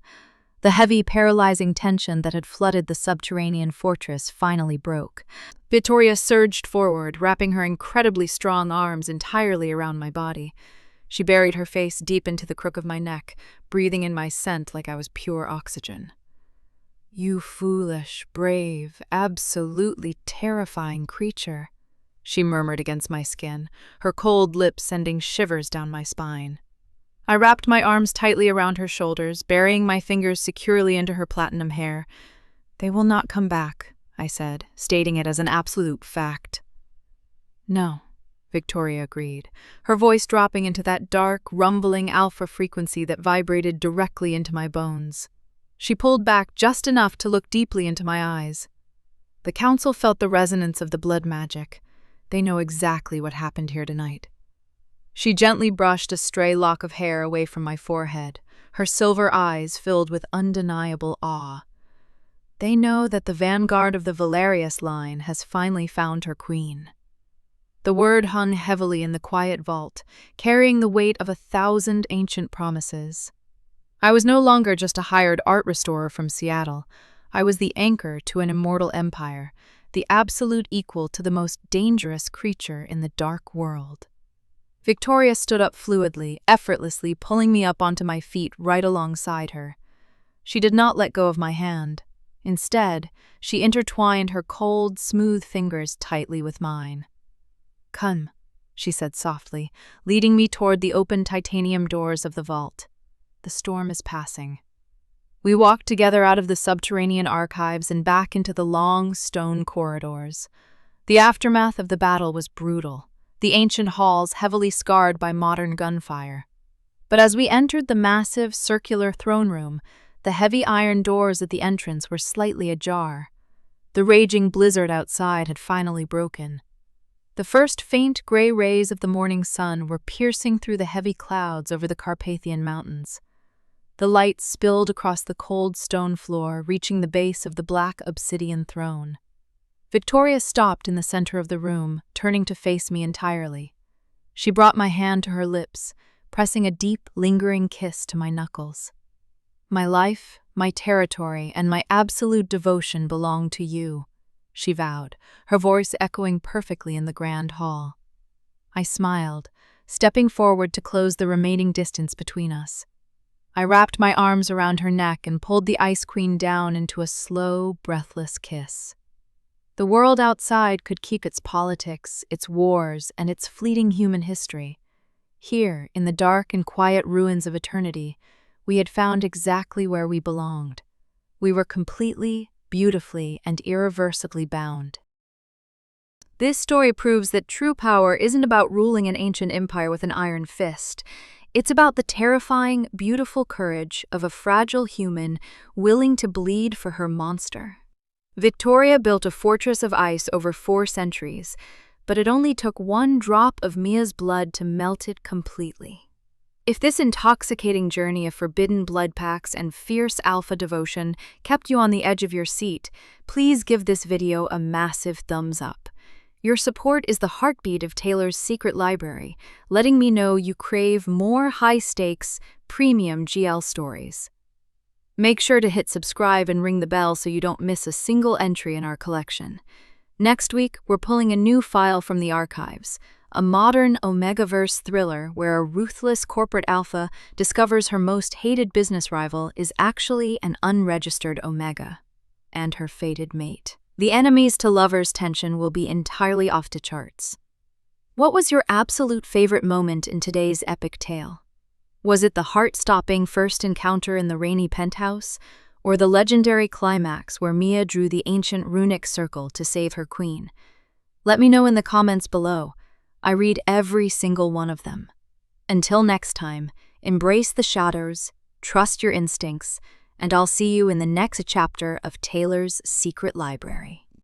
The heavy, paralyzing tension that had flooded the subterranean fortress finally broke. Victoria surged forward, wrapping her incredibly strong arms entirely around my body. She buried her face deep into the crook of my neck, breathing in my scent like I was pure oxygen. "You foolish, brave, absolutely terrifying creature," she murmured against my skin, her cold lips sending shivers down my spine. I wrapped my arms tightly around her shoulders, burying my fingers securely into her platinum hair. "They will not come back," I said, stating it as an absolute fact. "No," Victoria agreed, her voice dropping into that dark, rumbling alpha frequency that vibrated directly into my bones. She pulled back just enough to look deeply into my eyes. "The council felt the resonance of the blood magic. They know exactly what happened here tonight." She gently brushed a stray lock of hair away from my forehead, her silver eyes filled with undeniable awe. "They know that the vanguard of the Valerius line has finally found her queen." The word hung heavily in the quiet vault, carrying the weight of 1,000 ancient promises. I was no longer just a hired art restorer from Seattle. I was the anchor to an immortal empire, the absolute equal to the most dangerous creature in the dark world. Victoria stood up fluidly, effortlessly, pulling me up onto my feet right alongside her. She did not let go of my hand. Instead, she intertwined her cold, smooth fingers tightly with mine. "Come," she said softly, leading me toward the open titanium doors of the vault. "The storm is passing." We walked together out of the subterranean archives and back into the long, stone corridors. The aftermath of the battle was brutal, the ancient halls heavily scarred by modern gunfire. But as we entered the massive, circular throne room, the heavy iron doors at the entrance were slightly ajar. The raging blizzard outside had finally broken. The first faint gray rays of the morning sun were piercing through the heavy clouds over the Carpathian Mountains. The light spilled across the cold stone floor, reaching the base of the black obsidian throne. Victoria stopped in the center of the room, turning to face me entirely. She brought my hand to her lips, pressing a deep, lingering kiss to my knuckles. "My life, my territory, and my absolute devotion belong to you," she vowed, her voice echoing perfectly in the grand hall. I smiled, stepping forward to close the remaining distance between us. I wrapped my arms around her neck and pulled the Ice Queen down into a slow, breathless kiss. The world outside could keep its politics, its wars, and its fleeting human history. Here, in the dark and quiet ruins of eternity, we had found exactly where we belonged. We were completely, beautifully, and irreversibly bound. This story proves that true power isn't about ruling an ancient empire with an iron fist. It's about the terrifying, beautiful courage of a fragile human willing to bleed for her monster. Victoria built a fortress of ice over 4 centuries, but it only took one drop of Mia's blood to melt it completely. If this intoxicating journey of forbidden blood pacts and fierce alpha devotion kept you on the edge of your seat, please give this video a massive thumbs up. Your support is the heartbeat of Taylor's secret library, letting me know you crave more high-stakes, premium GL stories. Make sure to hit subscribe and ring the bell so you don't miss a single entry in our collection. Next week, we're pulling a new file from the archives, a modern Omegaverse thriller where a ruthless corporate alpha discovers her most hated business rival is actually an unregistered Omega, and her fated mate. The enemies to lovers tension will be entirely off the charts. What was your absolute favorite moment in today's epic tale? Was it the heart-stopping first encounter in the rainy penthouse, or the legendary climax where Mia drew the ancient runic circle to save her queen? Let me know in the comments below. I read every single one of them. Until next time, embrace the shadows, trust your instincts, and I'll see you in the next chapter of Taylor's Secret Library.